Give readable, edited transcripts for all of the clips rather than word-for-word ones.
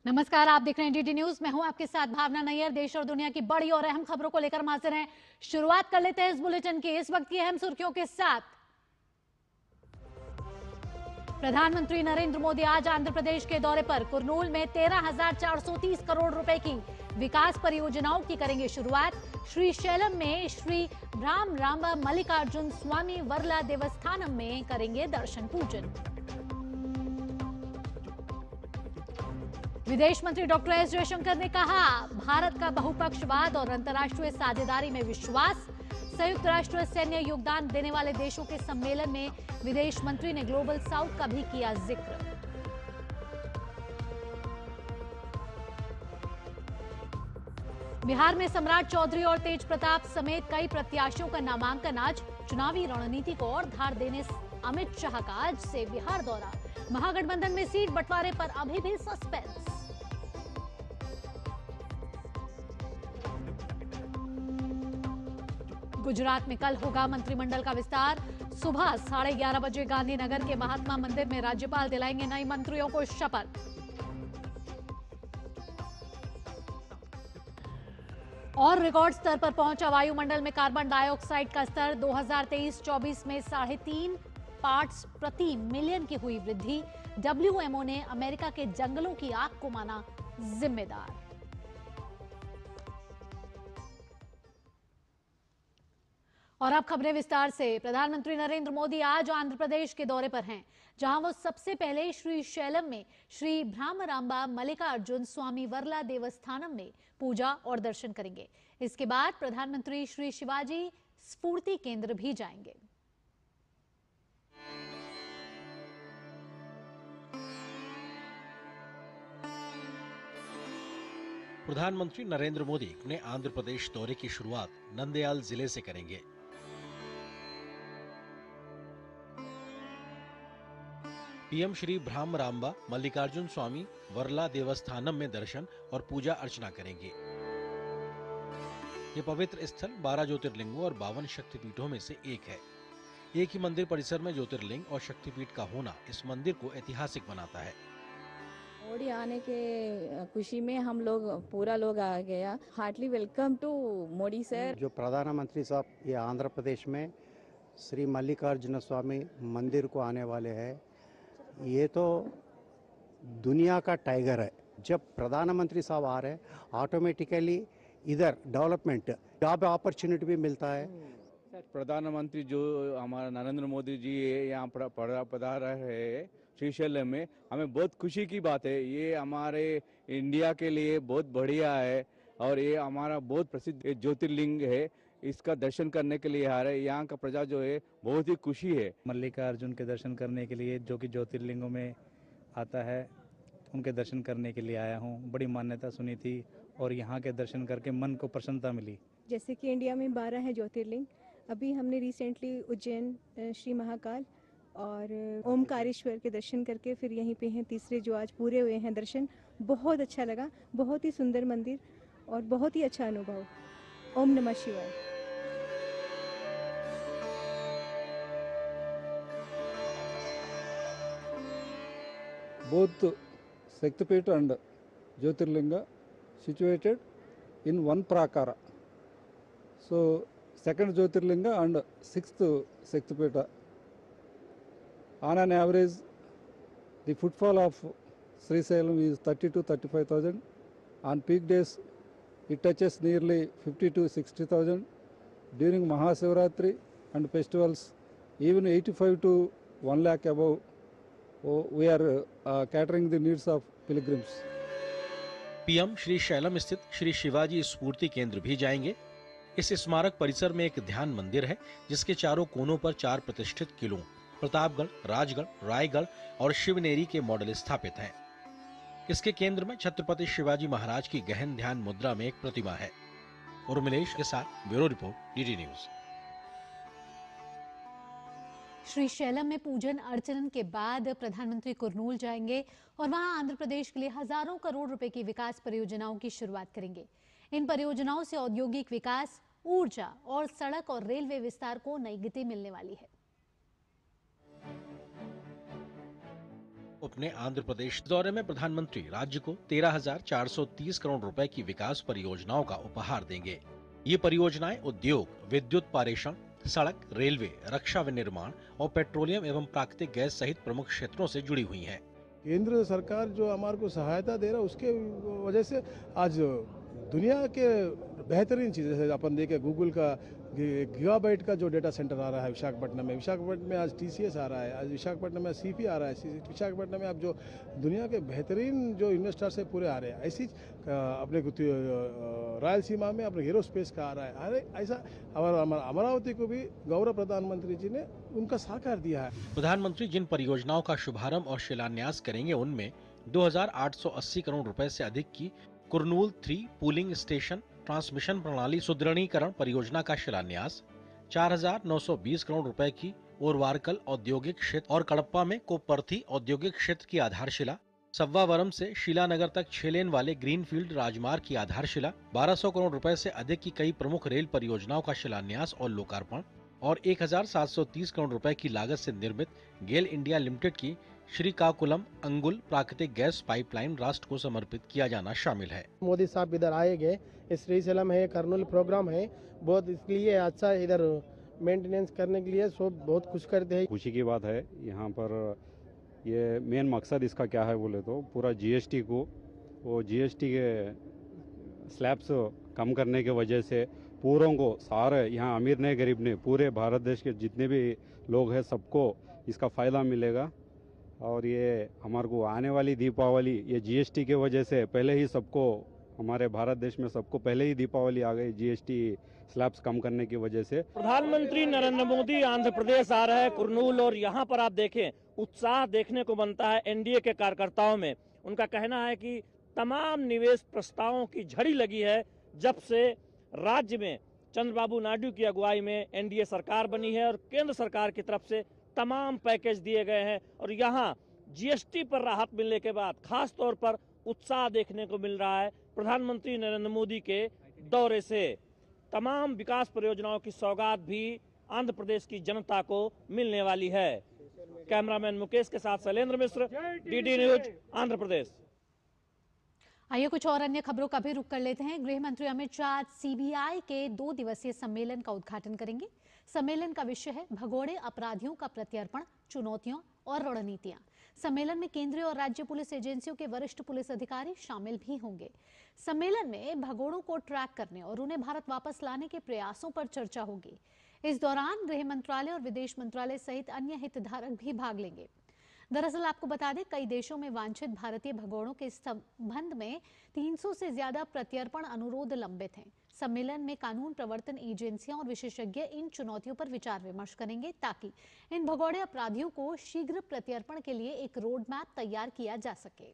नमस्कार, आप देख रहे हैं डीडी न्यूज। मैं हूं आपके साथ भावना नैयर। देश और दुनिया की बड़ी और अहम खबरों को लेकर हम हाजिर हैं। शुरुआत कर लेते हैं इस बुलेटिन की इस वक्त की अहम सुर्खियों के साथ। प्रधानमंत्री नरेंद्र मोदी आज आंध्र प्रदेश के दौरे पर। कुरनूल में 13,430 करोड़ रुपए की विकास परियोजनाओं की करेंगे शुरुआत। श्रीशैलम में श्री भ्रामरांबा मल्लिकार्जुन स्वामी वर्ला देवस्थानम में करेंगे दर्शन पूजन। विदेश मंत्री डॉक्टर एस जयशंकर ने कहा, भारत का बहुपक्षवाद और अंतर्राष्ट्रीय साझेदारी में विश्वास। संयुक्त राष्ट्र सैन्य योगदान देने वाले देशों के सम्मेलन में विदेश मंत्री ने ग्लोबल साउथ का भी किया जिक्र। बिहार में सम्राट चौधरी और तेज प्रताप समेत कई प्रत्याशियों का नामांकन आज। चुनावी रणनीति को और धार देने अमित शाह का आज से बिहार दौरा। महागठबंधन में सीट बंटवारे पर अभी भी सस्पेंस। गुजरात में कल होगा मंत्रिमंडल का विस्तार। सुबह 11:30 बजे गांधीनगर के महात्मा मंदिर में राज्यपाल दिलाएंगे नए मंत्रियों को शपथ। और रिकॉर्ड स्तर पर पहुंचा वायुमंडल में कार्बन डाइऑक्साइड का स्तर। 2023-24 में 3.5 पार्ट्स प्रति मिलियन की हुई वृद्धि। WMO ने अमेरिका के जंगलों की आग को माना जिम्मेदार। और अब खबरें विस्तार से। प्रधानमंत्री नरेंद्र मोदी आज आंध्र प्रदेश के दौरे पर हैं, जहां वो सबसे पहले श्रीशैलम में श्री भ्रामरांबा मल्लिकार्जुन स्वामी वर्ला देवस्थानम में पूजा और दर्शन करेंगे। इसके बाद प्रधानमंत्री श्री शिवाजी स्फूर्ति केंद्र भी जाएंगे। प्रधानमंत्री नरेंद्र मोदी अपने आंध्र प्रदेश दौरे की शुरुआत नंदयाल जिले से करेंगे। पीएम श्री भ्रामरांबा मल्लिकार्जुन स्वामी वर्ला देवस्थानम में दर्शन और पूजा अर्चना करेंगे। ये पवित्र स्थल 12 ज्योतिर्लिंगों और 52 शक्तिपीठों में से एक है। एक ही मंदिर परिसर में ज्योतिर्लिंग और शक्तिपीठ का होना इस मंदिर को ऐतिहासिक बनाता है। मोदी आने के खुशी में हम लोग पूरा लोग आ गया। Heartly welcome to Modi sir. जो प्रधानमंत्री साहब ये आंध्र प्रदेश में श्री मल्लिकार्जुन स्वामी मंदिर को आने वाले हैं, ये तो दुनिया का टाइगर है। जब प्रधानमंत्री साहब आ रहे हैं, ऑटोमेटिकली इधर डेवलपमेंट जॉब अपॉर्चुनिटी भी मिलता है। प्रधानमंत्री जो हमारा नरेंद्र मोदी जी यहाँ पधारा है श्रीशैलम में, हमें बहुत खुशी की बात है। ये हमारे इंडिया के लिए बहुत बढ़िया है और ये हमारा बहुत प्रसिद्ध ज्योतिर्लिंग है। इसका दर्शन करने के लिए आ रहे हैं। यहाँ का प्रजा जो है बहुत ही खुशी है। मल्लिकार्जुन के दर्शन करने के लिए, जो कि ज्योतिर्लिंगों में आता है, उनके दर्शन करने के लिए आया हूँ। बड़ी मान्यता सुनी थी और यहाँ के दर्शन करके मन को प्रसन्नता मिली। जैसे कि इंडिया में 12 है ज्योतिर्लिंग। अभी हमने रिसेंटली उज्जैन, श्री महाकाल और ओमकारेश्वर के दर्शन करके फिर यहीं पे हैं तीसरे जो आज पूरे हुए हैं दर्शन। बहुत अच्छा लगा, बहुत ही सुंदर मंदिर और बहुत ही अच्छा अनुभव। ओम नमः शिवाय। Both Shaktipeeth and Jyotirlinga situated in one prakara. So second Jyotirlinga and sixth Shaktipeeth. On an average, the footfall of Sri Salem is 30 to 35,000. On peak days, it touches nearly 50 to 60,000. During Mahashivratri and festivals, even 85 to 1 lakh above. We are catering the needs of pilgrims. PM Shri Shailam स्थित श्री शिवाजी स्फूर्ति केंद्र भी जाएंगे। इस स्मारक परिसर में एक ध्यान मंदिर है, जिसके चारों कोनों पर 4 प्रतिष्ठित किलों प्रतापगढ़, राजगढ़, रायगढ़ और शिवनेरी के मॉडल स्थापित हैं। इसके केंद्र में छत्रपति शिवाजी महाराज की गहन ध्यान मुद्रा में एक प्रतिमा है। उर्मिलेश के साथ bureau report, DD news. Srisailam में पूजन अर्चन के बाद प्रधानमंत्री कुरनूल जाएंगे और वहां आंध्र प्रदेश के लिए हजारों करोड़ रुपए की विकास परियोजनाओं की शुरुआत करेंगे। इन परियोजनाओं से औद्योगिक विकास, ऊर्जा और सड़क और रेलवे विस्तार को नई गति मिलने वाली है। अपने आंध्र प्रदेश दौरे में प्रधानमंत्री राज्य को 13,430 करोड़ रुपए की विकास परियोजनाओं का उपहार देंगे। ये परियोजनाएं उद्योग, विद्युत पारेषण, सड़क, रेलवे, रक्षा विनिर्माण और पेट्रोलियम एवं प्राकृतिक गैस सहित प्रमुख क्षेत्रों से जुड़ी हुई हैं। केंद्र सरकार जो हमारे को सहायता दे रहा है उसके वजह से आज दुनिया के बेहतरीन चीज़, जैसे अपन देखें गूगल का गीगाबाइट का जो डेटा सेंटर आ रहा है विशाखापट्टनम में आज TCS आ रहा है, आज विशाखापट्टनम में CP आ रहा है, विशाखापट्टनम में अब जो दुनिया के बेहतरीन जो इन्वेस्टर्स है पूरे आ रहे हैं। ऐसी अपने रायलसीमा में अपने एरोस्पेस का आ रहा है। अरे ऐसा अमरावती को भी गौरव प्रधानमंत्री जी ने उनका साकार दिया है। प्रधानमंत्री जिन परियोजनाओं का शुभारंभ और शिलान्यास करेंगे उनमें 2,880 करोड़ रुपए से अधिक की कुरनूल 3 पूलिंग स्टेशन ट्रांसमिशन प्रणाली सुदृढ़ीकरण परियोजना का शिलान्यास, 4,920 करोड़ रुपए की ओरवारकल औद्योगिक क्षेत्र और कड़प्पा में कोपरथी औद्योगिक क्षेत्र की आधारशिला, सव्वावरम से शीलानगर तक 6 लेन वाले ग्रीनफील्ड राजमार्ग की आधारशिला, 1200 करोड़ रुपए से अधिक की कई प्रमुख रेल परियोजनाओं का शिलान्यास और लोकार्पण और 1,730 करोड़ रुपए की लागत से निर्मित गेल इंडिया लिमिटेड की श्रीकाकुलम अंगुल प्राकृतिक गैस पाइपलाइन राष्ट्र को समर्पित किया जाना शामिल है। मोदी साहब इधर आएंगे, श्रीशैलम है, कर्नूल प्रोग्राम है, बहुत इसलिए अच्छा इधर मेंटेनेंस करने के लिए सब बहुत खुश करते हैं। खुशी की बात है यहाँ पर। ये मेन मकसद इसका क्या है बोले तो पूरा GST को, वो GST के स्लैब्स कम करने की वजह से पूरों को, सारे यहाँ अमीर ने गरीब ने, पूरे भारत देश के जितने भी लोग हैं सबको इसका फ़ायदा मिलेगा। और ये हमारे को आने वाली दीपावली ये GST के वजह से पहले ही सबको, हमारे भारत देश में सबको पहले ही दीपावली आ गई GST स्लैब्स कम करने की वजह से। प्रधानमंत्री नरेंद्र मोदी आंध्र प्रदेश आ रहे हैं कुरनूल, और यहाँ पर आप देखें उत्साह देखने को बनता है NDA के कार्यकर्ताओं में। उनका कहना है कि तमाम निवेश प्रस्तावों की झड़ी लगी है जब से राज्य में चंद्रबाबू नायडू की अगुवाई में NDA सरकार बनी है और केंद्र सरकार की तरफ से तमाम पैकेज दिए गए हैं। और यहाँ GST पर राहत मिलने के बाद खास तौर पर उत्साह देखने को मिल रहा है। प्रधानमंत्री नरेंद्र मोदी के दौरे से तमाम विकास परियोजनाओं की सौगात भी आंध्र प्रदेश की जनता को मिलने वाली है। कैमरामैन मुकेश के साथ शैलेंद्र मिश्र, DD न्यूज, आंध्र प्रदेश। आइए कुछ और अन्य खबरों का भी रुख कर लेते हैं। गृह मंत्री अमित शाह आज CBI के 2 दिवसीय सम्मेलन का उद्घाटन करेंगे। सम्मेलन का विषय है भगोड़े अपराधियों का प्रत्यर्पण, चुनौतियां और रणनीतियां। सम्मेलन में केंद्रीय और राज्य पुलिस एजेंसियों के वरिष्ठ पुलिस अधिकारी शामिल भी होंगे। सम्मेलन में भगोड़ों को ट्रैक करने और उन्हें भारत वापस लाने के प्रयासों पर चर्चा होगी। इस दौरान गृह मंत्रालय और विदेश मंत्रालय सहित अन्य हितधारक भी भाग लेंगे। दरअसल आपको बता दें, कई देशों में वांछित भारतीय भगोड़ों के संबंध में 300 से ज्यादा प्रत्यर्पण अनुरोध लंबित हैं। सम्मेलन में कानून प्रवर्तन एजेंसियां और विशेषज्ञ इन चुनौतियों पर विचार विमर्श करेंगे ताकि इन भगोड़े अपराधियों को शीघ्र प्रत्यर्पण के लिए एक रोड मैप तैयार किया जा सके।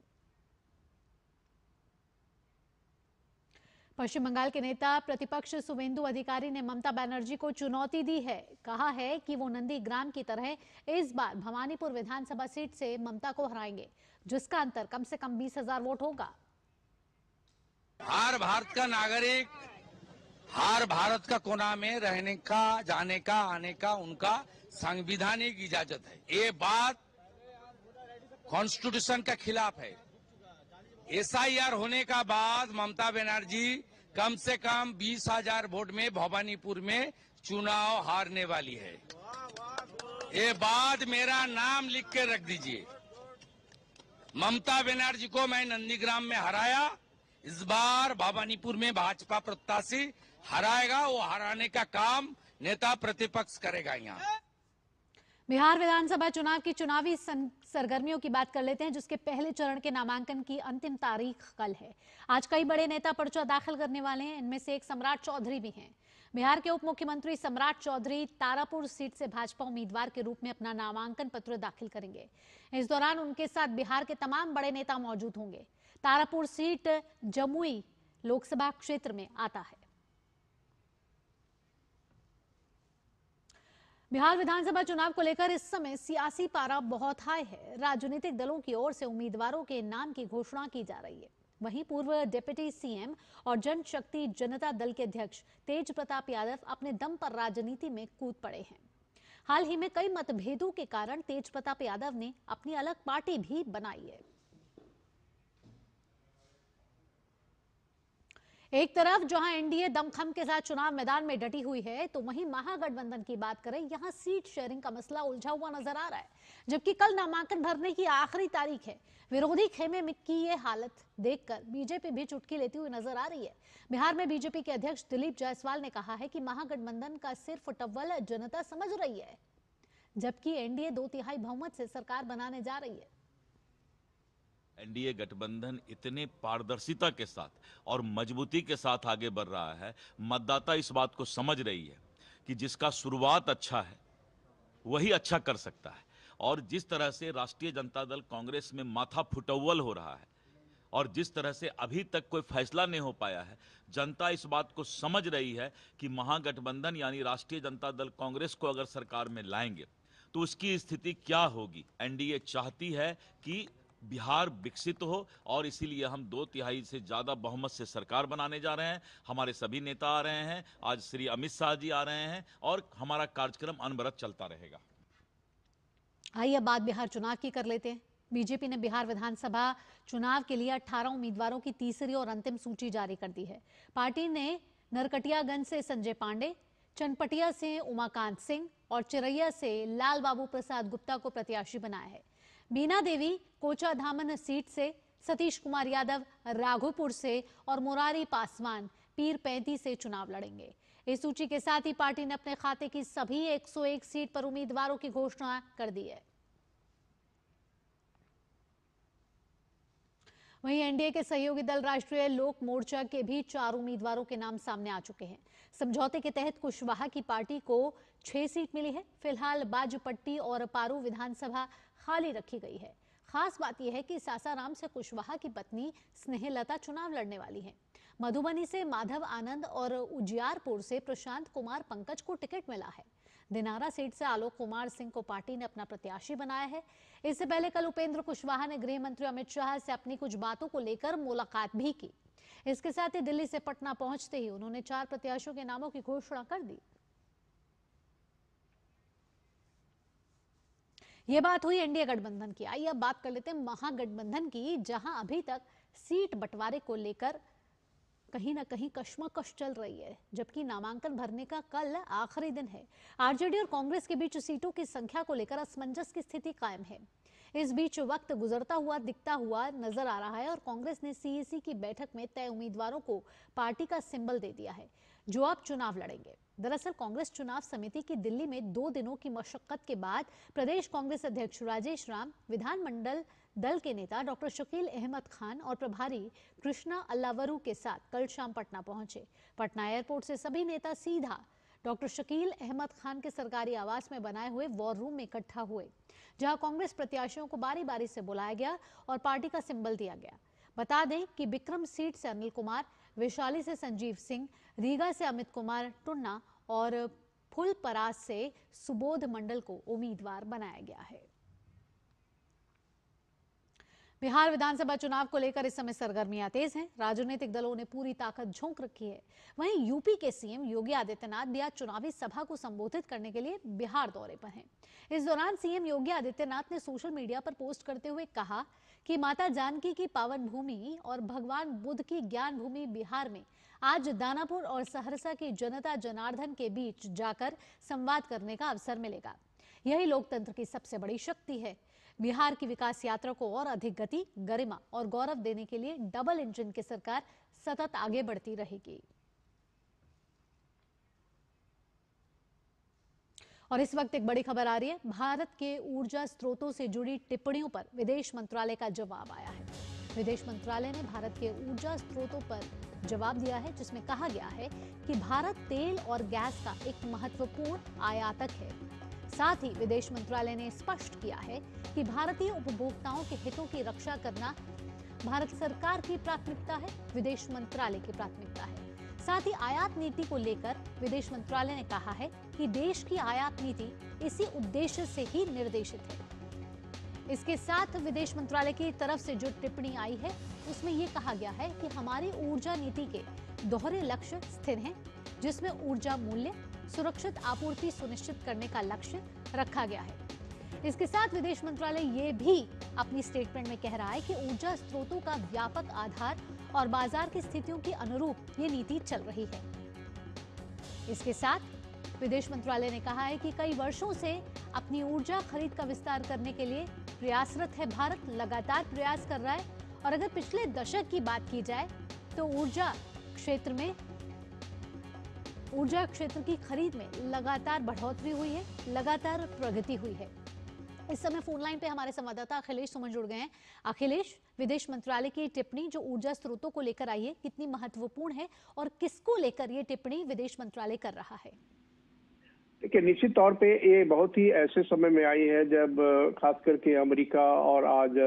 पश्चिम बंगाल के नेता प्रतिपक्ष शुवेंदु अधिकारी ने ममता बनर्जी को चुनौती दी है। कहा है कि वो नंदीग्राम की तरह इस बार भवानीपुर विधानसभा सीट से ममता को हराएंगे, जिसका अंतर कम से कम 20,000 वोट होगा। हर भारत का नागरिक हर भारत का कोना में रहने का, जाने का, आने का उनका संवैधानिक इजाजत है। ये बात कॉन्स्टिट्यूशन के खिलाफ है। SIR होने का बाद ममता बनर्जी कम से कम 20,000 वोट में भवानीपुर में चुनाव हारने वाली है। ये बात मेरा नाम लिख के रख दीजिए। ममता बनर्जी को मैं नंदीग्राम में हराया, इस बार भवानीपुर में भाजपा प्रत्याशी हराएगा। वो हराने का काम नेता प्रतिपक्ष करेगा। यहाँ बिहार विधानसभा चुनाव की चुनावी सरगर्मियों की बात कर लेते हैं, जिसके पहले चरण के नामांकन की अंतिम तारीख कल है। आज कई बड़े नेता पर्चा दाखिल करने वाले हैं। इनमें से एक सम्राट चौधरी भी हैं। बिहार के उप मुख्यमंत्री सम्राट चौधरी तारापुर सीट से भाजपा उम्मीदवार के रूप में अपना नामांकन पत्र दाखिल करेंगे। इस दौरान उनके साथ बिहार के तमाम बड़े नेता मौजूद होंगे। तारापुर सीट जमुई लोकसभा क्षेत्र में आता है। बिहार विधानसभा चुनाव को लेकर इस समय सियासी पारा बहुत हाई है। राजनीतिक दलों की ओर से उम्मीदवारों के नाम की घोषणा की जा रही है। वहीं पूर्व डिप्टी CM और जनशक्ति जनता दल के अध्यक्ष तेज प्रताप यादव अपने दम पर राजनीति में कूद पड़े हैं। हाल ही में कई मतभेदों के कारण तेज प्रताप यादव ने अपनी अलग पार्टी भी बनाई है। एक तरफ जहां एनडीए दमखम के साथ चुनाव मैदान में डटी हुई है, तो वहीं महागठबंधन की बात करें, यहां सीट शेयरिंग का मसला उलझा हुआ नजर आ रहा है। जबकि कल नामांकन भरने की आखिरी तारीख है। विरोधी खेमे में की ये हालत देखकर बीजेपी भी चुटकी लेती हुई नजर आ रही है। बिहार में बीजेपी के अध्यक्ष दिलीप जायसवाल ने कहा है कि महागठबंधन का सिर्फ टव्वल जनता समझ रही है, जबकि एनडीए 2/3 बहुमत से सरकार बनाने जा रही है। एनडीए गठबंधन इतने पारदर्शिता के साथ और मजबूती के साथ आगे बढ़ रहा है, मतदाता इस बात को समझ रही है कि जिसका शुरुआत अच्छा है वही अच्छा कर सकता है। और जिस तरह से राष्ट्रीय जनता दल कांग्रेस में माथा फुटव्वल हो रहा है और जिस तरह से अभी तक कोई फैसला नहीं हो पाया है, जनता इस बात को समझ रही है कि महागठबंधन यानी राष्ट्रीय जनता दल कांग्रेस को अगर सरकार में लाएंगे तो उसकी स्थिति क्या होगी। एनडीए चाहती है कि बिहार विकसित हो और इसीलिए हम 2/3 से ज्यादा बहुमत से सरकार बनाने जा रहे हैं। हमारे सभी नेता आ रहे हैं, आज श्री अमित शाह जी आ रहे हैं और हमारा कार्यक्रम अनवरत चलता रहेगा। आइए अब बात बिहार चुनाव की कर लेते हैं। बीजेपी ने बिहार विधानसभा चुनाव के लिए 18 उम्मीदवारों की तीसरी और अंतिम सूची जारी कर दी है। पार्टी ने नरकटियागंज से संजय पांडे, चनपटिया से उमाकांत सिंह और चिरैया से लाल बाबू प्रसाद गुप्ता को प्रत्याशी बनाया है। बीना देवी कोचाधामन सीट से, सतीश कुमार यादव राघोपुर से और मुरारी पासवान पीर 35 से चुनाव लड़ेंगे। इस सूची के साथ ही पार्टी ने अपने खाते की सभी 101 सीट पर उम्मीदवारों की घोषणा कर दी है। वहीं एनडीए के सहयोगी दल राष्ट्रीय लोक मोर्चा के भी 4 उम्मीदवारों के नाम सामने आ चुके हैं। समझौते के तहत कुशवाहा की पार्टी को 6 सीट मिली है। फिलहाल बाजपट्टी और पारू विधानसभा खाली रखी गई है। खास बात यह है कि सासाराम से कुशवाहा की पत्नी स्नेहलता चुनाव लड़ने वाली हैं। मधुबनी से माधव आनंद और उजियारपुर से प्रशांत कुमार पंकज को टिकट मिला है। दिनारा सीट से आलोक कुमार सिंह को पार्टी ने अपना प्रत्याशी बनाया है। इससे पहले कल उपेंद्र कुशवाहा ने गृह मंत्री अमित शाह से अपनी कुछ बातों को लेकर मुलाकात भी की। इसके साथ ही दिल्ली से पटना पहुंचते ही उन्होंने 4 प्रत्याशियों के नामों की घोषणा कर दी। ये बात हुई एनडीए गठबंधन की। आइए अब बात कर लेते हैं महागठबंधन की, जहां अभी तक सीट बंटवारे को लेकर कहीं ना कहीं कश्मकश चल रही है, जबकि नामांकन भरने का कल आखिरी दिन है। आरजेडी और कांग्रेस के बीच सीटों की संख्या को लेकर असमंजस की स्थिति कायम है। इस बीच वक्त गुजरता हुआ दिखता हुआ नजर आ रहा है और कांग्रेस ने सीईसी की बैठक में तय उम्मीदवारों को पार्टी का सिंबल दे दिया है, जो अब चुनाव लड़ेंगे। दरअसल कांग्रेस चुनाव समिति की दिल्ली में 2 दिनों की मशक्कत के बाद प्रदेश कांग्रेस अध्यक्ष राजेश राम, विधानमंडल दल के नेता डॉक्टर शकील अहमद खान और प्रभारी कृष्णा अल्लावरू के साथ कल शाम पटना पहुंचे। पटना एयरपोर्ट से सभी नेता सीधा डॉक्टर शकील अहमद खान के सरकारी आवास में बनाए हुए वॉर रूम में इकट्ठा हुए, जहां कांग्रेस प्रत्याशियों को बारी बारी से बुलाया गया और पार्टी का सिंबल दिया गया। बता दें कि बिक्रम सीट से अनिल कुमार, वैशाली से संजीव सिंह, रीगा से अमित कुमार टुन्ना और फुलपरास से सुबोध मंडल को उम्मीदवार बनाया गया है। बिहार विधानसभा चुनाव को लेकर इस समय सरगर्मियां तेज हैं। राजनीतिक दलों ने पूरी ताकत झोंक रखी है। वहीं यूपी के सीएम योगी आदित्यनाथ भी आज चुनावी सभा को संबोधित करने के लिए बिहार दौरे पर हैं। इस दौरान सीएम योगी आदित्यनाथ ने सोशल मीडिया पर पोस्ट करते हुए कहा कि माता जानकी की पावन भूमि और भगवान बुद्ध की ज्ञान भूमि बिहार में आज दानापुर और सहरसा की जनता जनार्दन के बीच जाकर संवाद करने का अवसर मिलेगा। यही लोकतंत्र की सबसे बड़ी शक्ति है। बिहार की विकास यात्रा को और अधिक गति, गरिमा और गौरव देने के लिए डबल इंजन की सरकार सतत आगे बढ़ती रहेगी। और इस वक्त एक बड़ी खबर आ रही है। भारत के ऊर्जा स्रोतों से जुड़ी टिप्पणियों पर विदेश मंत्रालय का जवाब आया है। विदेश मंत्रालय ने भारत के ऊर्जा स्रोतों पर जवाब दिया है, जिसमें कहा गया है कि भारत तेल और गैस का एक महत्वपूर्ण आयातक है। साथ ही विदेश मंत्रालय ने स्पष्ट किया है कि भारतीय उपभोक्ताओं के हितों की रक्षा करना भारत सरकार की प्राथमिकता है, विदेश मंत्रालय की प्राथमिकता है। साथ ही आयात नीति को लेकर विदेश मंत्रालय ने कहा है कि देश की आयात नीति इसी उद्देश्य से ही निर्देशित है। इसके साथ विदेश मंत्रालय की तरफ से जो टिप्पणी आई है, उसमें यह कहा गया है कि हमारी ऊर्जा नीति के दोहरे लक्ष्य स्थिर हैं, जिसमें ऊर्जा मूल्य, सुरक्षित आपूर्ति सुनिश्चित करने का लक्ष्य रखा गया है। इसके साथ विदेश मंत्रालय ये भी अपनी स्टेटमेंट में कह रहा है कि ऊर्जा स्रोतों का व्यापक आधार और बाजार की स्थितियों के अनुरूप ये नीति चल रही है। इसके साथ विदेश मंत्रालय ने कहा है कि कई वर्षों से अपनी ऊर्जा खरीद का विस्तार करने के लिए प्रयासरत है। भारत लगातार प्रयास कर रहा है और अगर पिछले दशक की बात की जाए तो ऊर्जा क्षेत्र की खरीद में लगातार बढ़ोतरी हुई है, लगातार प्रगति हुई है। इस समय फोन लाइन पे हमारे संवाददाता अखिलेश सुमन जुड़ गए हैं। अखिलेश, विदेश मंत्रालय की टिप्पणी जो ऊर्जा स्रोतों को लेकर आई है कितनी महत्वपूर्ण है और किसको लेकर ये टिप्पणी विदेश मंत्रालय कर रहा है? देखिए, निश्चित तौर पे ये बहुत ही ऐसे समय में आई है जब खास करके अमेरिका और आज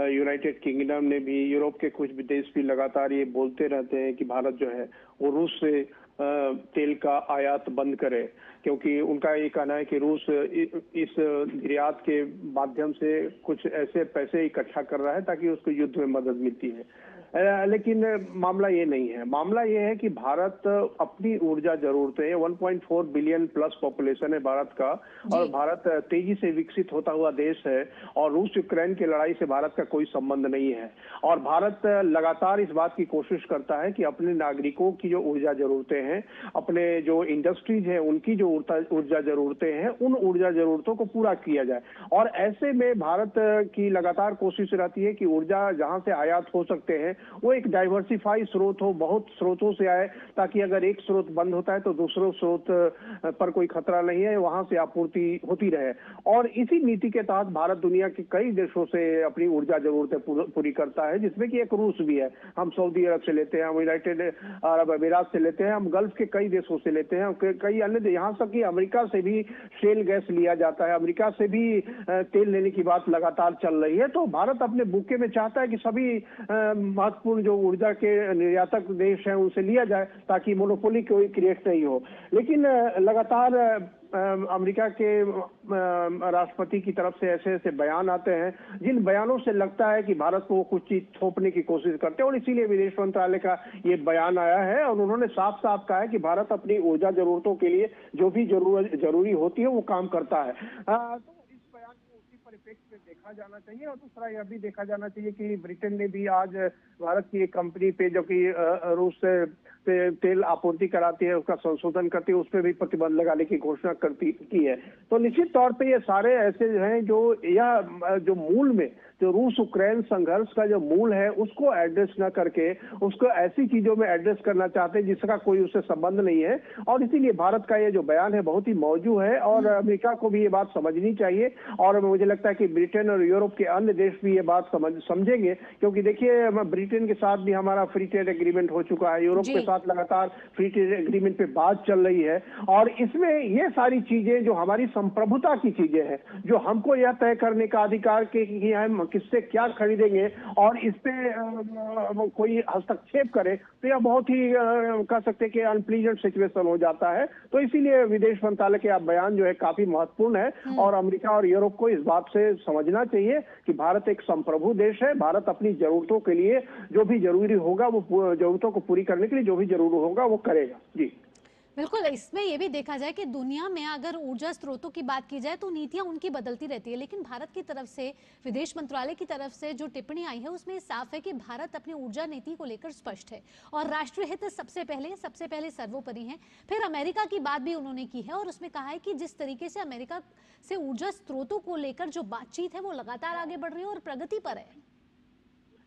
यूनाइटेड किंगडम ने भी, यूरोप के कुछ देश भी लगातार ये बोलते रहते हैं कि भारत जो है वो रूस से तेल का आयात बंद करे, क्योंकि उनका ये कहना है कि रूस इस निर्यात के माध्यम से कुछ ऐसे पैसे इकट्ठा कर रहा है ताकि उसको युद्ध में मदद मिलती है। लेकिन मामला ये नहीं है। मामला ये है कि भारत अपनी ऊर्जा जरूरतें, 1.4 बिलियन प्लस पॉपुलेशन है भारत का, और भारत तेजी से विकसित होता हुआ देश है और रूस यूक्रेन की लड़ाई से भारत का कोई संबंध नहीं है। और भारत लगातार इस बात की कोशिश करता है कि अपने नागरिकों की जो ऊर्जा जरूरतें हैं, अपने जो इंडस्ट्रीज है उनकी जो ऊर्जा जरूरतें हैं, उन ऊर्जा जरूरतों को पूरा किया जाए। और ऐसे में भारत की लगातार कोशिश रहती है कि ऊर्जा जहां से आयात हो सकते हैं वो एक डाइवर्सिफाई स्रोत हो, बहुत स्रोतों से आए, ताकि अगर एक स्रोत बंद होता है तो दूसरे स्रोत पर कोई खतरा नहीं है, वहां से आपूर्ति होती रहे। और इसी नीति के तहत भारत दुनिया के कई देशों से अपनी ऊर्जा जरूरतें पूरी करता है, जिसमें कि एक रूस भी है। हम सऊदी अरब से लेते हैं, हम यूनाइटेड अरब अमीरात से लेते हैं, हम गल्फ के कई देशों से लेते हैं, कई अन्य, यहाँ तक कि अमेरिका से भी शेल गैस लिया जाता है, अमेरिका से भी तेल लेने की बात लगातार चल रही है। तो भारत अपने बुके में चाहता है कि सभी महत्वपूर्ण जो ऊर्जा के निर्यातक देश हैं उनसे लिया जाए ताकि मोनोपोली कोई क्रिएट नहीं हो। लेकिन लगातार अमेरिका के राष्ट्रपति की तरफ से ऐसे ऐसे बयान आते हैं जिन बयानों से लगता है कि भारत को कुछ चीज थोपने की कोशिश करते हैं, और इसीलिए विदेश मंत्रालय का ये बयान आया है और उन्होंने साफ साफ कहा है कि भारत अपनी ऊर्जा जरूरतों के लिए जो भी जरूरी होती है वो काम करता है। परिप्रेक्ष्य में देखा जाना चाहिए। और दूसरा यह भी देखा जाना चाहिए कि ब्रिटेन ने भी आज भारत की एक कंपनी पे जो कि रूस से तेल आपूर्ति कराती है, उसका संशोधन करती है, उस पर भी प्रतिबंध लगाने की घोषणा की है। तो निश्चित तौर पे ये सारे ऐसे हैं जो मूल में जो रूस यूक्रेन संघर्ष का जो मूल है उसको एड्रेस न करके उसको ऐसी चीजों में एड्रेस करना चाहते हैं जिसका कोई उससे संबंध नहीं है। और इसीलिए भारत का ये जो बयान है बहुत ही मौजूद है और अमेरिका को भी ये बात समझनी चाहिए। और मुझे लगता है कि ब्रिटेन और यूरोप के अन्य देश भी ये बात समझेंगे, क्योंकि देखिए ब्रिटेन के साथ भी हमारा फ्री ट्रेड एग्रीमेंट हो चुका है, यूरोप के साथ लगातार फ्री ट्रेड एग्रीमेंट पे बात चल रही है। और इसमें ये सारी चीजें जो हमारी संप्रभुता की चीजें हैं, जो हमको यह तय करने का अधिकार कि हम किससे क्या खरीदेंगे और इस पे कोई हस्तक्षेप करे तो यह बहुत ही कह सकते हैं कि अनप्लीजेंट सिचुएशन हो जाता है। तो इसीलिए विदेश मंत्रालय के बयान जो है काफी महत्वपूर्ण है और अमेरिका और यूरोप को इस बात से समझना चाहिए कि भारत एक संप्रभु देश है। भारत अपनी जरूरतों के लिए जो भी जरूरी होगा वो जरूरतों को पूरी करने के लिए जो भी जरूरी होगा वो करेगा। जी बिल्कुल, इसमें यह भी देखा जाए कि दुनिया में अगर ऊर्जा स्रोतों की बात की जाए तो नीतियां उनकी बदलती रहती है, लेकिन भारत की तरफ से विदेश मंत्रालय की तरफ से जो टिप्पणी आई है उसमें साफ है कि भारत अपनी ऊर्जा नीति को लेकर स्पष्ट है और राष्ट्रीय हित सबसे पहले सर्वोपरि है। फिर अमेरिका की बात भी उन्होंने की है और उसमें कहा है कि जिस तरीके से अमेरिका से ऊर्जा स्रोतों को लेकर जो बातचीत है वो लगातार आगे बढ़ रही है और प्रगति पर है।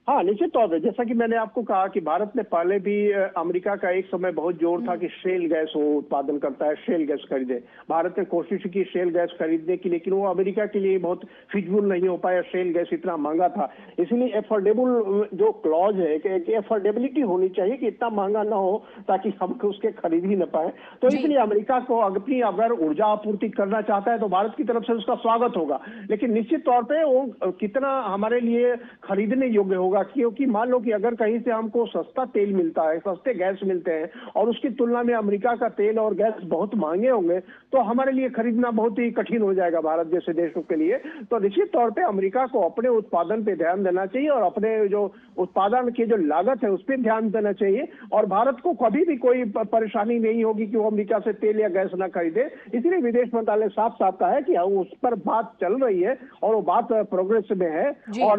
हाँ, निश्चित तौर पर जैसा कि मैंने आपको कहा कि भारत ने पहले भी अमेरिका का एक समय बहुत जोर था कि शेल गैस वो उत्पादन करता है, शेल गैस खरीदे। भारत ने कोशिश की शेल गैस खरीदने की, लेकिन वो अमेरिका के लिए बहुत फिजूल नहीं हो पाया, शेल गैस इतना महंगा था। इसलिए एफोर्डेबल जो क्लॉज है कि एफोर्डेबिलिटी होनी चाहिए कि इतना महंगा ना हो ताकि हम उसके खरीद ही न पाए। तो इसलिए अमेरिका को अपनी अगर ऊर्जा आपूर्ति करना चाहता है तो भारत की तरफ से उसका स्वागत होगा, लेकिन निश्चित तौर पर वो कितना हमारे लिए खरीदने योग्य होगा होगा, क्योंकि मान लो कि अगर कहीं से हमको सस्ता तेल मिलता है, सस्ते गैस मिलते हैं और उसकी तुलना में अमेरिका का तेल और गैस बहुत महंगे होंगे तो हमारे लिए खरीदना बहुत ही कठिन हो जाएगा भारत जैसे देशों के लिए। तो निश्चित तौर पे अमेरिका को अपने उत्पादन पे ध्यान देना चाहिए और अपने जो उत्पादन की जो लागत है उस पर ध्यान देना चाहिए, और भारत को कभी भी कोई परेशानी नहीं होगी कि वो अमेरिका से तेल या गैस ना खरीदे। इसलिए विदेश मंत्रालय साफ साफ कहा है कि उस पर बात चल रही है और वो बात प्रोग्रेस में है, और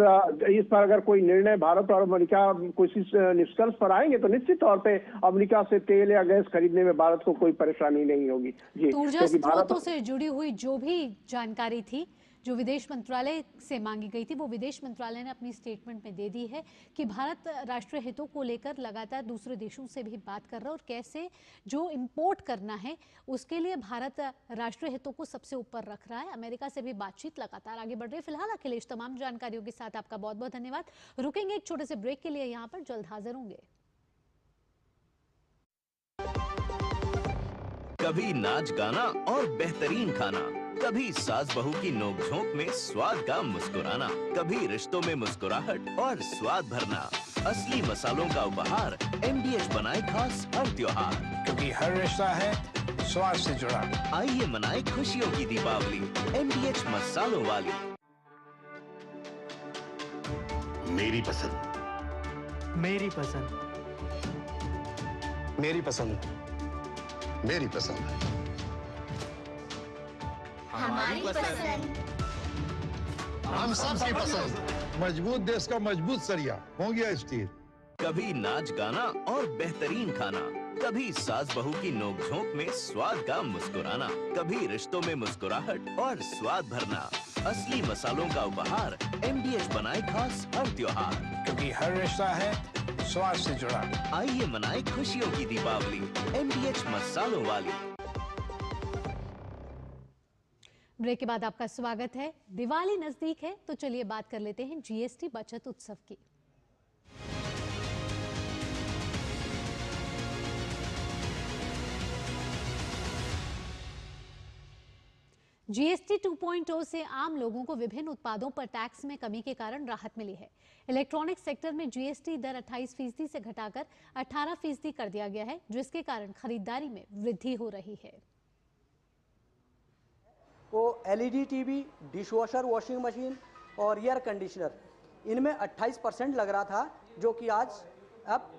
इस पर अगर कोई निर्णय भारत और अमेरिका किसी निष्कर्ष पर आएंगे तो निश्चित तौर पे अमेरिका से तेल या गैस खरीदने में भारत को कोई परेशानी नहीं होगी। जी, ऊर्जा स्रोतों से जुड़ी हुई जो भी जानकारी थी जो विदेश मंत्रालय से मांगी गई थी वो विदेश मंत्रालय ने अपनी स्टेटमेंट में दे दी है कि भारत राष्ट्रीय हितों को लेकर लगातार दूसरे देशों से भी बात कर रहा है और कैसे जो इंपोर्ट करना है उसके लिए भारत राष्ट्रीय हितों को सबसे ऊपर रख रहा है। अमेरिका से भी बातचीत लगातार आगे बढ़ रही है। फिलहाल अखिलेश, तमाम जानकारियों के साथ आपका बहुत बहुत धन्यवाद। रुकेंगे एक छोटे से ब्रेक के लिए, यहाँ पर जल्द हाजिर होंगे। कभी नाच गाना और बेहतरीन खाना, कभी सास बहू की नोक-झोंक में स्वाद का मुस्कुराना, कभी रिश्तों में मुस्कुराहट और स्वाद भरना। असली मसालों का उपहार MDH बनाए खास हर त्योहार, क्योंकि हर रिश्ता है स्वाद से जुड़ा। आइए मनाए खुशियों की दीपावली MDH मसालों वाली। मेरी पसंद, मेरी पसंद, मेरी पसंद, मेरी पसंद, हमारी पसंद, हम सबकी पसंद। मजबूत देश का मजबूत सरिया हो गया स्टील। कभी नाच गाना और बेहतरीन खाना, कभी सास बहू की नोक-झोंक में स्वाद का मुस्कुराना, कभी रिश्तों में मुस्कुराहट और स्वाद भरना। असली मसालों का उपहार MDH बनाए खास हर त्योहार, क्योंकि हर रिश्ता है स्वाद से जुड़ा। आइए मनाए खुशियों की दीपावली MDH मसालों वाली। ब्रेक के बाद आपका स्वागत है। दिवाली नजदीक है तो चलिए बात कर लेते हैं GST बचत उत्सव की। GST 2.0 से आम लोगों को विभिन्न उत्पादों पर टैक्स में कमी के कारण राहत मिली है। इलेक्ट्रॉनिक सेक्टर में GST दर 28% से घटाकर 18% कर दिया गया है, जिसके कारण खरीदारी में वृद्धि हो रही है। वो LED TV, dishwasher, washing machine और एयर कंडीशनर, इनमें 28% लग रहा था, जो कि आज अब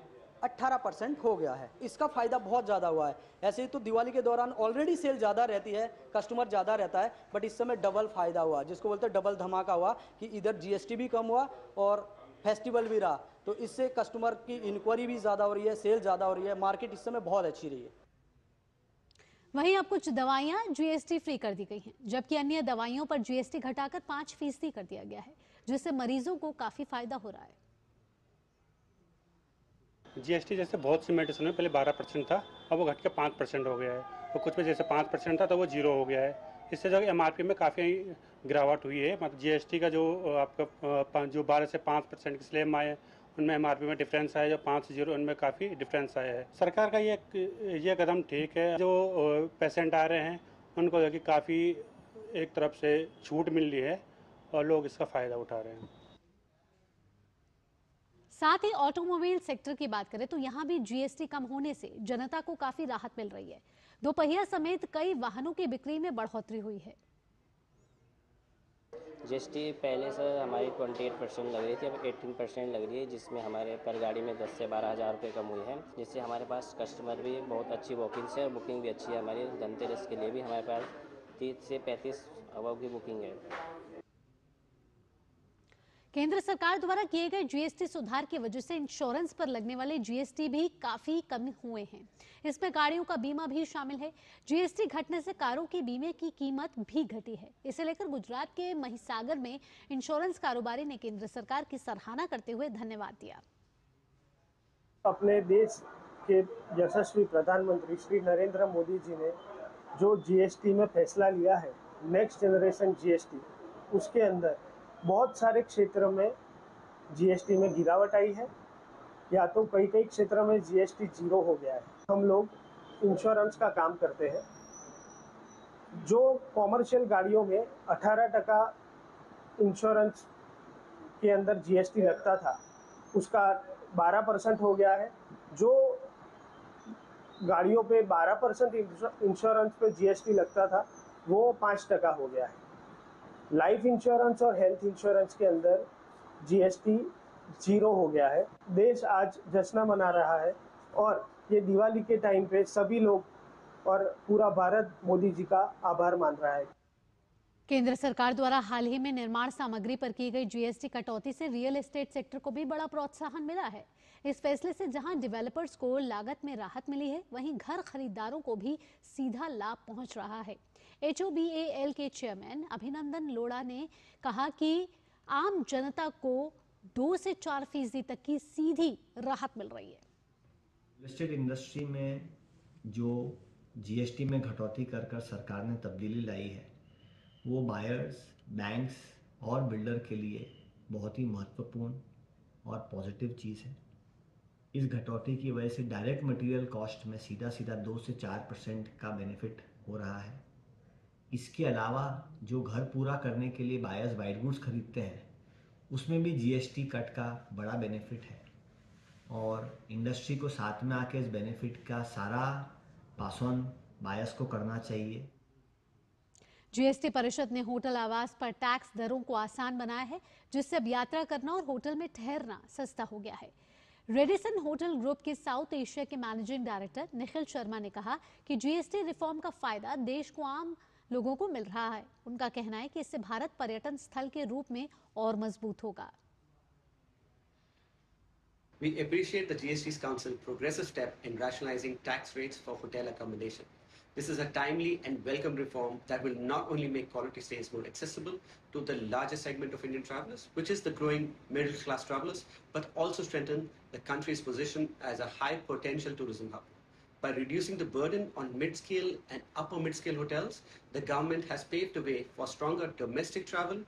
18% हो गया है। इसका फ़ायदा बहुत ज़्यादा हुआ है। ऐसे ही तो दिवाली के दौरान ऑलरेडी सेल ज़्यादा रहती है, कस्टमर ज़्यादा रहता है, बट इस समय डबल फ़ायदा हुआ, जिसको बोलते हैं डबल धमाका हुआ कि इधर GST भी कम हुआ और फेस्टिवल भी रहा, तो इससे कस्टमर की इंक्वायरी भी ज़्यादा हो रही है, सेल ज़्यादा हो रही है, मार्केट इस समय बहुत अच्छी रही है। वहीं अब कुछ दवाइयां GST फ्री कर दी गई हैं, जबकि अन्य दवाइयों पर GST घटाकर 5% कर दिया गया है, जिससे मरीजों को काफ़ी फायदा हो रहा है। GST जैसे बहुत सी मेडिसिन में पहले 12% था, अब वो घट के 5% हो गया है, और कुछ में जैसे 5% था तो वो 0 हो गया है। इससे जो MRP में काफ़ी गिरावट हुई है। मतलब GST का जो आपका जो 12 से 5% की स्लैब आए उनमें MRP में डिफरेंस आया, जो 5 से 0 उनमें काफ़ी डिफरेंस आया है। सरकार का ये कदम ठीक है। जो पेशेंट आ रहे हैं उनको जो कि काफ़ी एक तरफ से छूट मिल रही है और लोग इसका फ़ायदा उठा रहे हैं। साथ ही ऑटोमोबाइल सेक्टर की बात करें तो यहाँ भी GST कम होने से जनता को काफी राहत मिल रही है। दोपहिया समेत कई वाहनों की बिक्री में बढ़ोतरी हुई है। GST पहले से हमारी 28% लग रही थी, अब 18% लग रही है, जिसमें हमारे पर गाड़ी में 10 से 12,000 रुपये कम हुए हैं, जिससे हमारे पास कस्टमर भी बहुत अच्छी वॉकिंग्स है और बुकिंग भी अच्छी है। हमारी धनतेरस के लिए भी हमारे पास 30 से 35 अबव की बुकिंग है। केंद्र सरकार द्वारा किए गए GST सुधार की वजह से इंश्योरेंस पर लगने वाले GST भी काफी कम हुए हैं। इसमें गाड़ियों का बीमा भी शामिल है। GST घटने से कारों के बीमे की कीमत भी घटी है। इसे लेकर गुजरात के महिसागर में इंश्योरेंस कारोबारी ने केंद्र सरकार की सराहना करते हुए धन्यवाद दिया। अपने देश के यशस्वी प्रधानमंत्री श्री नरेंद्र मोदी जी ने जो GST में फैसला लिया है, नेक्स्ट जनरेशन GST, उसके अंदर बहुत सारे क्षेत्रों में GST में गिरावट आई है, या तो कई क्षेत्रों में GST 0 हो गया है। हम लोग इंश्योरेंस का काम करते हैं। जो कॉमर्शियल गाड़ियों में 18% इंश्योरेंस के अंदर GST लगता था, उसका 12% हो गया है। जो गाड़ियों पे 12% इंश्योरेंस पे जीएसटी लगता था वो 5% हो गया है। लाइफ इंश्योरेंस और हेल्थ इंश्योरेंस के अंदर जीएसटी 0 हो गया है। देश आज जश्न मना रहा है और ये दिवाली के टाइम पे सभी लोग और पूरा भारत मोदी जी का आभार मान रहा है। केंद्र सरकार द्वारा हाल ही में निर्माण सामग्री पर की गई जीएसटी कटौती से रियल एस्टेट सेक्टर को भी बड़ा प्रोत्साहन मिला है। इस फैसले से जहां डेवलपर्स को लागत में राहत मिली है, वहीं घर खरीदारों को भी सीधा लाभ पहुंच रहा है। HOBAL के चेयरमैन अभिनंदन लोढ़ा ने कहा कि आम जनता को 2 से 4% तक की सीधी राहत मिल रही है। रियल एस्टेट इंडस्ट्री में जो जीएसटी में घटौती कर सरकार ने तब्दीली लाई है, वो बायर्स, बैंक्स और बिल्डर के लिए बहुत ही महत्वपूर्ण और पॉजिटिव चीज़ है। इस घटौती की वजह से डायरेक्ट मटेरियल कॉस्ट में सीधा 2 से 4% का बेनिफिट हो रहा है। इसके अलावा जो घर पूरा करने के लिए बायर्स वाइट गुड्स खरीदते हैं, उसमें भी जीएसटी कट का बड़ा बेनिफिट है और इंडस्ट्री को साथ में आके इस बेनिफिट का सारा पास ऑन बायर्स को करना चाहिए। जीएसटी परिषद ने होटल आवास पर टैक्स दरों को आसान बनाया है, जिससे अब यात्रा करना और होटल में ठहरना सस्ता हो गया है। रेडिसन होटल ग्रुप के साउथ एशिया के मैनेजिंग डायरेक्टर निखिल शर्मा ने कहा कि जीएसटी रिफॉर्म का फायदा देश को आम लोगों को मिल रहा है। उनका कहना है कि इससे भारत पर्यटन स्थल के रूप में और मजबूत होगा। We appreciate the GST's Council progressive step in rationalizing tax rates for hotel accommodation. This is a timely and welcome reform that will not only make quality stays more accessible to the largest segment of Indian travelers, which is the growing middle class travelers, but also strengthen the country's position as a high potential tourism hub. By reducing the burden on mid-scale and upper mid-scale hotels, the government has paved the way for stronger domestic travel,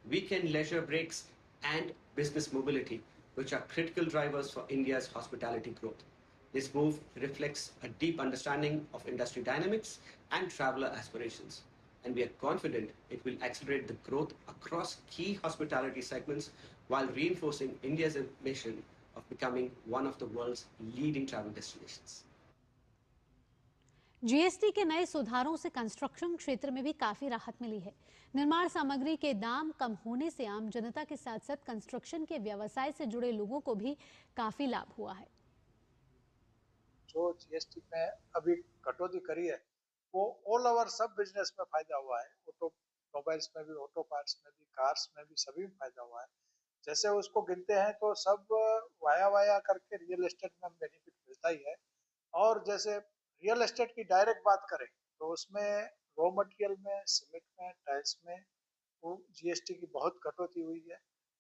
weekend leisure breaks, and business mobility, which are critical drivers for India's hospitality growth. This move reflects a deep understanding of industry dynamics and traveler aspirations, and we are confident it will accelerate the growth across key hospitality segments while reinforcing India's mission of becoming one of the world's leading travel destinations. GST के नए सुधारों से construction क्षेत्र में भी काफी राहत मिली है। निर्माण सामग्री के दाम कम होने से आम जनता के साथ साथ कंस्ट्रक्शन के व्यवसाय से जुड़े लोगों को भी काफी लाभ हुआ है। जो जीएसटी में अभी कटौती करी है वो ऑल ओवर सब बिजनेस में फायदा हुआ है। ऑटोमोबाइल्स में भी, ऑटो पार्ट्स में भी, कार्स में भी, सभी में फायदा हुआ है। जैसे उसको गिनते हैं तो सब वाया करके रियल एस्टेट में बेनिफिट मिलता ही है। और जैसे रियल एस्टेट की डायरेक्ट बात करें तो उसमें रॉ मटेरियल में, सीमेंट में, टाइल्स में वो जीएसटी की बहुत कटौती हुई है।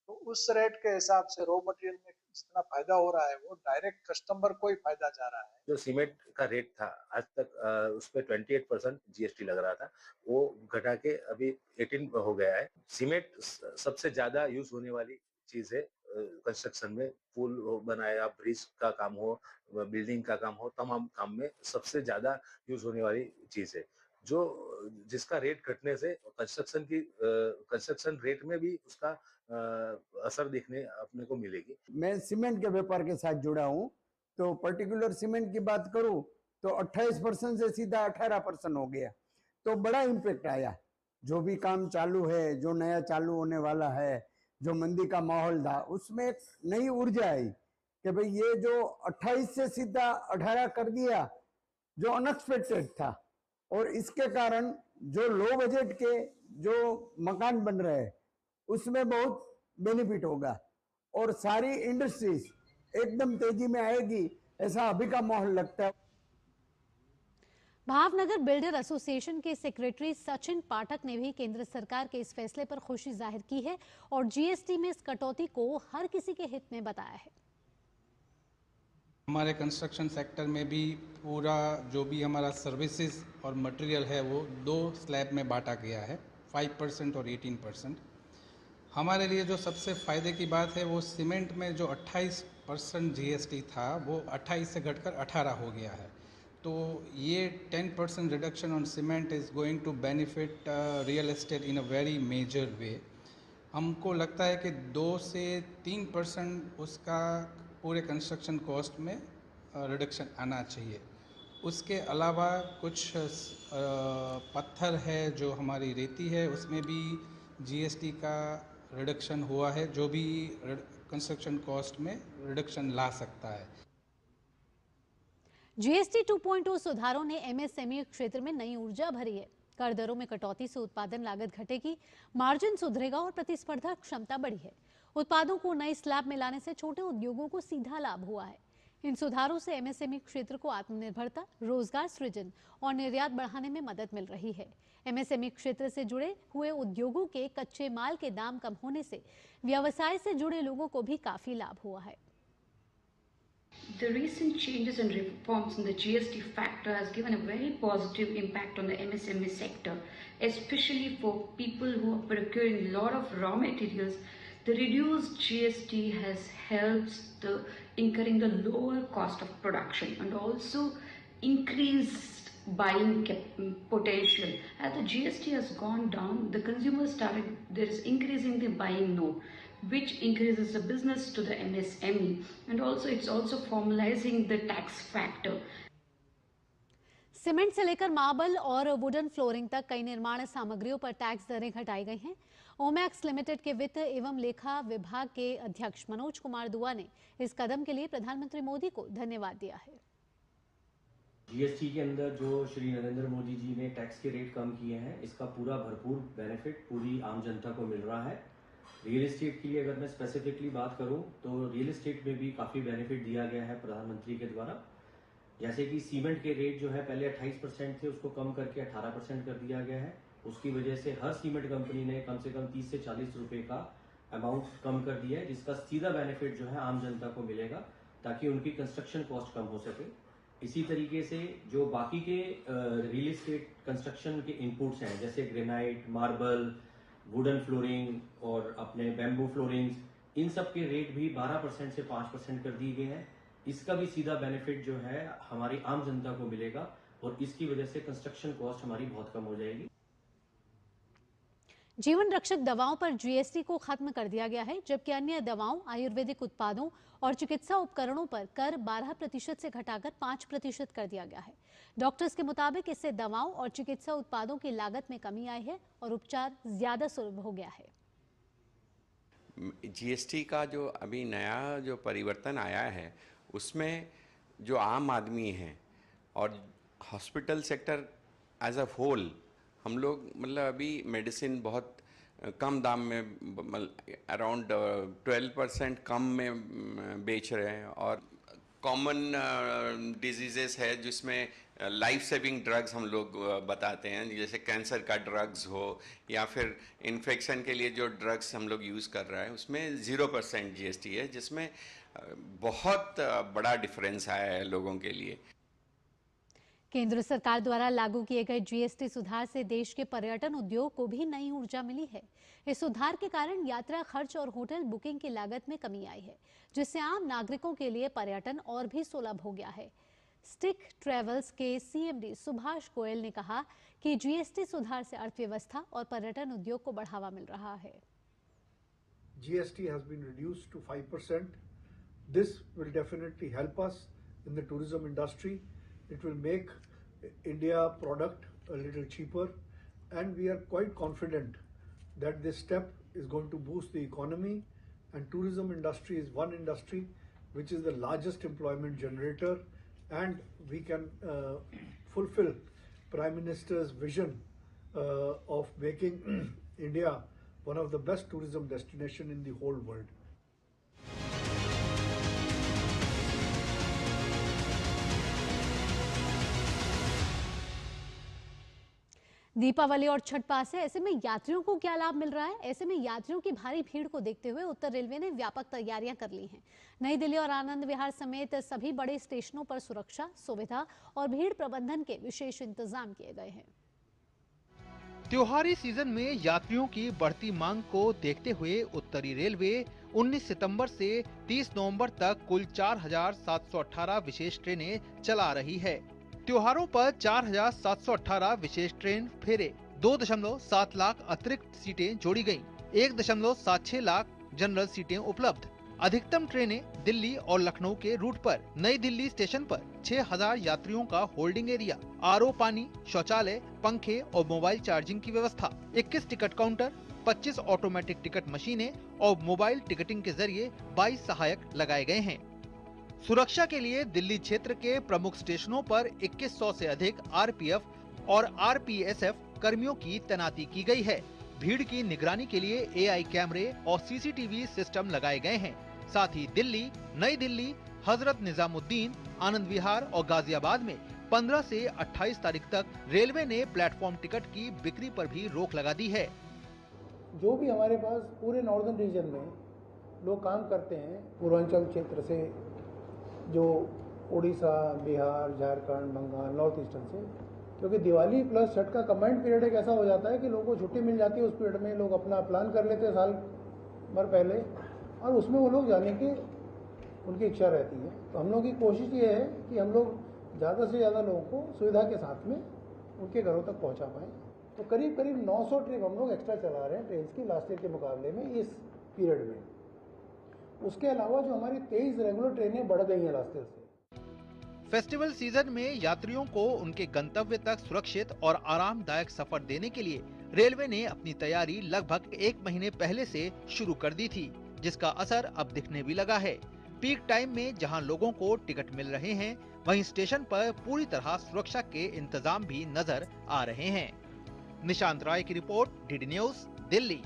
तो उस रेट के हिसाब से रॉ मटेरियल में जितना फायदा हो रहा है वो डायरेक्ट कस्टमर को ही फायदा जा रहा है। जो सीमेंट का रेट था आज तक उस पर 28% जीएसटी लग रहा था, वो घटा के अभी 18 हो गया है। सीमेंट सबसे ज्यादा यूज होने वाली चीज है कंस्ट्रक्शन में। पुल बनाया, ब्रिज का काम हो, बिल्डिंग का काम हो, तमाम काम में सबसे ज्यादा यूज होने वाली चीज है। जिसका रेट घटने से कंस्ट्रक्शन रेट में भी उसका असर देखने अपने को मिलेगी। मैं सीमेंट के व्यापार के साथ जुड़ा हूँ, तो पर्टिकुलर सीमेंट की बात करूँ तो 28% से सीधा 18% हो गया, तो बड़ा इम्पैक्ट आया। जो भी काम चालू है, जो नया चालू होने वाला है, जो मंदी का माहौल था, उसमें एक नई ऊर्जा आई कि भाई ये जो 28 से सीधा 18 कर दिया, जो अनएक्सपेक्टेड था। और इसके कारण जो लो बजट के जो मकान बन रहे हैं उसमें बहुत बेनिफिट होगा और सारी इंडस्ट्रीज एकदम तेजी में आएगी, ऐसा अभी का माहौल लगता है। भावनगर बिल्डर एसोसिएशन के सेक्रेटरी सचिन पाठक ने भी केंद्र सरकार के इस फैसले पर खुशी जाहिर की है और जीएसटी में इस कटौती को हर किसी के हित में बताया है। हमारे कंस्ट्रक्शन सेक्टर में भी पूरा जो भी हमारा सर्विसेज और मटेरियल है वो 2 स्लैब में बांटा गया है, 5% और 18%। हमारे लिए जो सबसे फ़ायदे की बात है वो सीमेंट में जो 28% जीएसटी था वो 28 से घटकर 18 हो गया है। तो ये 10% reduction on cement is going to benefit real estate in a very major way. हमको लगता है कि 2 से 3% उसका पूरे कंस्ट्रक्शन कॉस्ट में रिडक्शन आना चाहिए। उसके अलावा कुछ पत्थर है जो हमारी रेती है उसमें भी जीएसटी का रिडक्शन हुआ है, जो भी कंस्ट्रक्शन कॉस्ट में रिडक्शन ला सकता है। जीएसटी 2.0 सुधारों ने एमएसएमई क्षेत्र में नई ऊर्जा भरी है। कर दरों में कटौती से उत्पादन लागत घटेगी, मार्जिन सुधरेगा और प्रतिस्पर्धा क्षमता बढ़ी है। उत्पादों को नए स्लैब में लाने से छोटे उद्योगों को सीधा लाभ हुआ है। इन सुधारों से एमएसएमई क्षेत्र को आत्मनिर्भरता, रोजगार सृजन और निर्यात बढ़ाने में मदद मिल रही है। एमएसएमई क्षेत्र से जुड़े हुए उद्योगों के कच्चे माल के दाम कम होने से व्यवसाय से जुड़े लोगों को भी काफी लाभ हुआ है। The recent changes and reforms in the GST factor has given a very positive impact on the MSME sector, especially for people who are procuring a lot of raw materials. The reduced GST has helped the incurring the lower cost of production and also increased buying potential. As the GST has gone down, the consumers there is increasing the buying mode, which increases the business to the MSME, and also it's also formalizing the tax factor. Cement से लेकर marble और wooden flooring तक कई निर्माण सामग्रियों पर tax दरें घटाई गई हैं। ओमैक्स लिमिटेड के वित्त एवं लेखा विभाग के अध्यक्ष मनोज कुमार दुआ ने इस कदम के लिए प्रधानमंत्री मोदी को धन्यवाद दिया है। जीएसटी के अंदर जो श्री नरेंद्र मोदी जी ने टैक्स के रेट कम किए हैं, इसका पूरा भरपूर बेनिफिट पूरी आम जनता को मिल रहा है। रियल एस्टेट के लिए अगर मैं स्पेसिफिकली बात करूं तो रियल एस्टेट में भी काफ़ी बेनिफिट दिया गया है प्रधानमंत्री के द्वारा। जैसे कि सीमेंट के रेट जो है पहले 28% थे, उसको कम करके 18% कर दिया गया है। उसकी वजह से हर सीमेंट कंपनी ने कम से कम 30 से 40 रुपए का अमाउंट कम कर दिया है, जिसका सीधा बेनिफिट जो है आम जनता को मिलेगा ताकि उनकी कंस्ट्रक्शन कॉस्ट कम हो सके। इसी तरीके से जो बाकी के रियल एस्टेट कंस्ट्रक्शन के इनपुट्स हैं, जैसे ग्रेनाइट, मार्बल, वुडन फ्लोरिंग और अपने बैम्बू फ्लोरिंग्स, इन सब के रेट भी 12% से 5% कर दिए गए हैं। इसका भी सीधा बेनिफिट जो है हमारी आम जनता को मिलेगा और इसकी वजह से कंस्ट्रक्शन कॉस्ट हमारी बहुत कम हो जाएगी। जीवन रक्षक दवाओं पर जीएसटी को खत्म कर दिया गया है, जबकि अन्य दवाओं, आयुर्वेदिक उत्पादों और चिकित्सा उपकरणों पर कर 12% से घटाकर 5% कर दिया गया है। डॉक्टर्स के मुताबिक इससे दवाओं और चिकित्सा उत्पादों की लागत में कमी आई है और उपचार ज्यादा सुलभ हो गया है। जीएसटी का जो अभी नया जो परिवर्तन आया है, उसमें जो आम आदमी है और hospital sector as a whole, हम लोग मतलब अभी मेडिसिन बहुत कम दाम में अराउंड 12% कम में बेच रहे हैं और कॉमन डिजीजेस है जिसमें लाइफ सेविंग ड्रग्स हम लोग बताते हैं, जैसे कैंसर का ड्रग्स हो या फिर इन्फेक्शन के लिए जो ड्रग्स हम लोग यूज़ कर रहे हैं, उसमें 0% जीएसटी है, जिसमें बहुत बड़ा डिफरेंस आया है लोगों के लिए। केंद्र सरकार द्वारा लागू किए गए जीएसटी सुधार से देश के पर्यटन उद्योग को भी नई ऊर्जा मिली है। इस सुधार के कारण यात्रा खर्च और होटल बुकिंग की लागत में कमी आई है, जिससे आम नागरिकों के लिए पर्यटन और भी सुलभ हो गया है। स्टिक ट्रेवल्स के सीएमडी सुभाष गोयल ने कहा कि जीएसटी सुधार से अर्थव्यवस्था और पर्यटन उद्योग को बढ़ावा मिल रहा है। GST has been reduced to 5%. This will definitely help us in the tourism industry. It will make India product a little cheaper, and we are quite confident that this step is going to boost the economy, and tourism industry is one industry which is the largest employment generator, and we can fulfill Prime Minister's vision of making India one of the best tourism destination in the whole world. Deepawali और छठ पास है, ऐसे में यात्रियों को क्या लाभ मिल रहा है? ऐसे में यात्रियों की भारी भीड़ को देखते हुए उत्तर रेलवे ने व्यापक तैयारियां कर ली हैं। नई दिल्ली और आनंद विहार समेत सभी बड़े स्टेशनों पर सुरक्षा, सुविधा और भीड़ प्रबंधन के विशेष इंतजाम किए गए हैं। त्योहारी सीजन में यात्रियों की बढ़ती मांग को देखते हुए उत्तरी रेलवे 19 सितंबर से 30 नवंबर तक कुल 4,718 विशेष ट्रेनें चला रही है। त्योहारों पर 4,718 विशेष ट्रेन फेरे, 2.7 लाख अतिरिक्त सीटें जोड़ी गयी। 1.76 लाख जनरल सीटें उपलब्ध। अधिकतम ट्रेनें दिल्ली और लखनऊ के रूट पर। नई दिल्ली स्टेशन पर 6000 यात्रियों का होल्डिंग एरिया, आरओ पानी, शौचालय, पंखे और मोबाइल चार्जिंग की व्यवस्था। 21 टिकट काउंटर, 25 ऑटोमेटिक टिकट मशीनें और मोबाइल टिकटिंग के जरिए 22 सहायक लगाए गए हैं। सुरक्षा के लिए दिल्ली क्षेत्र के प्रमुख स्टेशनों पर 2100 से अधिक आरपीएफ और आरपीएसएफ कर्मियों की तैनाती की गई है। भीड़ की निगरानी के लिए एआई कैमरे और सीसीटीवी सिस्टम लगाए गए हैं। साथ ही दिल्ली, नई दिल्ली, हजरत निजामुद्दीन, आनंद विहार और गाजियाबाद में 15 से 28 तारीख तक रेलवे ने प्लेटफॉर्म टिकट की बिक्री पर भी रोक लगा दी है। जो भी हमारे पास पूरे नॉर्दर्न रीजन में लोग काम करते हैं, पूर्वांचल क्षेत्र से, जो उड़ीसा, बिहार, झारखंड, बंगाल, नॉर्थ ईस्टर्न से, क्योंकि दिवाली प्लस छठ का कंबाइंड पीरियड एक ऐसा हो जाता है कि लोगों को छुट्टी मिल जाती है। उस पीरियड में लोग अपना प्लान कर लेते हैं साल भर पहले, और उसमें वो लोग जाने की उनकी इच्छा रहती है। तो हम लोग की कोशिश ये है कि हम लोग ज़्यादा से ज़्यादा लोगों को सुविधा के साथ में उनके घरों तक पहुंचा पाएँ। तो करीब 900 ट्रिप हम लोग एक्स्ट्रा चला रहे हैं ट्रेन की लास्ट ईयर के मुकाबले में इस पीरियड में। उसके अलावा जो हमारी 23 रेगुलर ट्रेनें बढ़ गई हैं लास्ट ईयर से। फेस्टिवल सीजन में यात्रियों को उनके गंतव्य तक सुरक्षित और आरामदायक सफर देने के लिए रेलवे ने अपनी तैयारी लगभग 1 महीने पहले से शुरू कर दी थी, जिसका असर अब दिखने भी लगा है। पीक टाइम में जहां लोगों को टिकट मिल रहे हैं, वहीं स्टेशन पर पूरी तरह सुरक्षा के इंतजाम भी नजर आ रहे हैं। निशांत राय की रिपोर्ट, डीडी न्यूज, दिल्ली।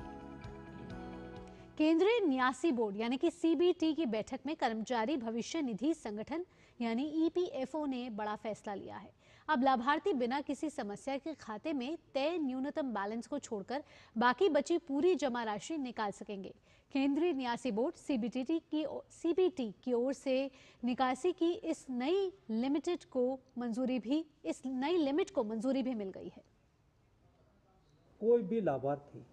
केंद्रीय न्यासी बोर्ड यानी कि सीबीटी की बैठक में कर्मचारी भविष्य निधि संगठन यानी ईपीएफओ ने बड़ा फैसला लिया है। अब लाभार्थी बिना किसी समस्या के खाते में तय न्यूनतम बैलेंस को छोड़कर बाकी बची पूरी जमा राशि निकाल सकेंगे। केंद्रीय न्यासी बोर्ड सीबीटी की ओर से निकासी की इस नई लिमिट को मंजूरी भी मिल गई है। कोई भी लाभार्थी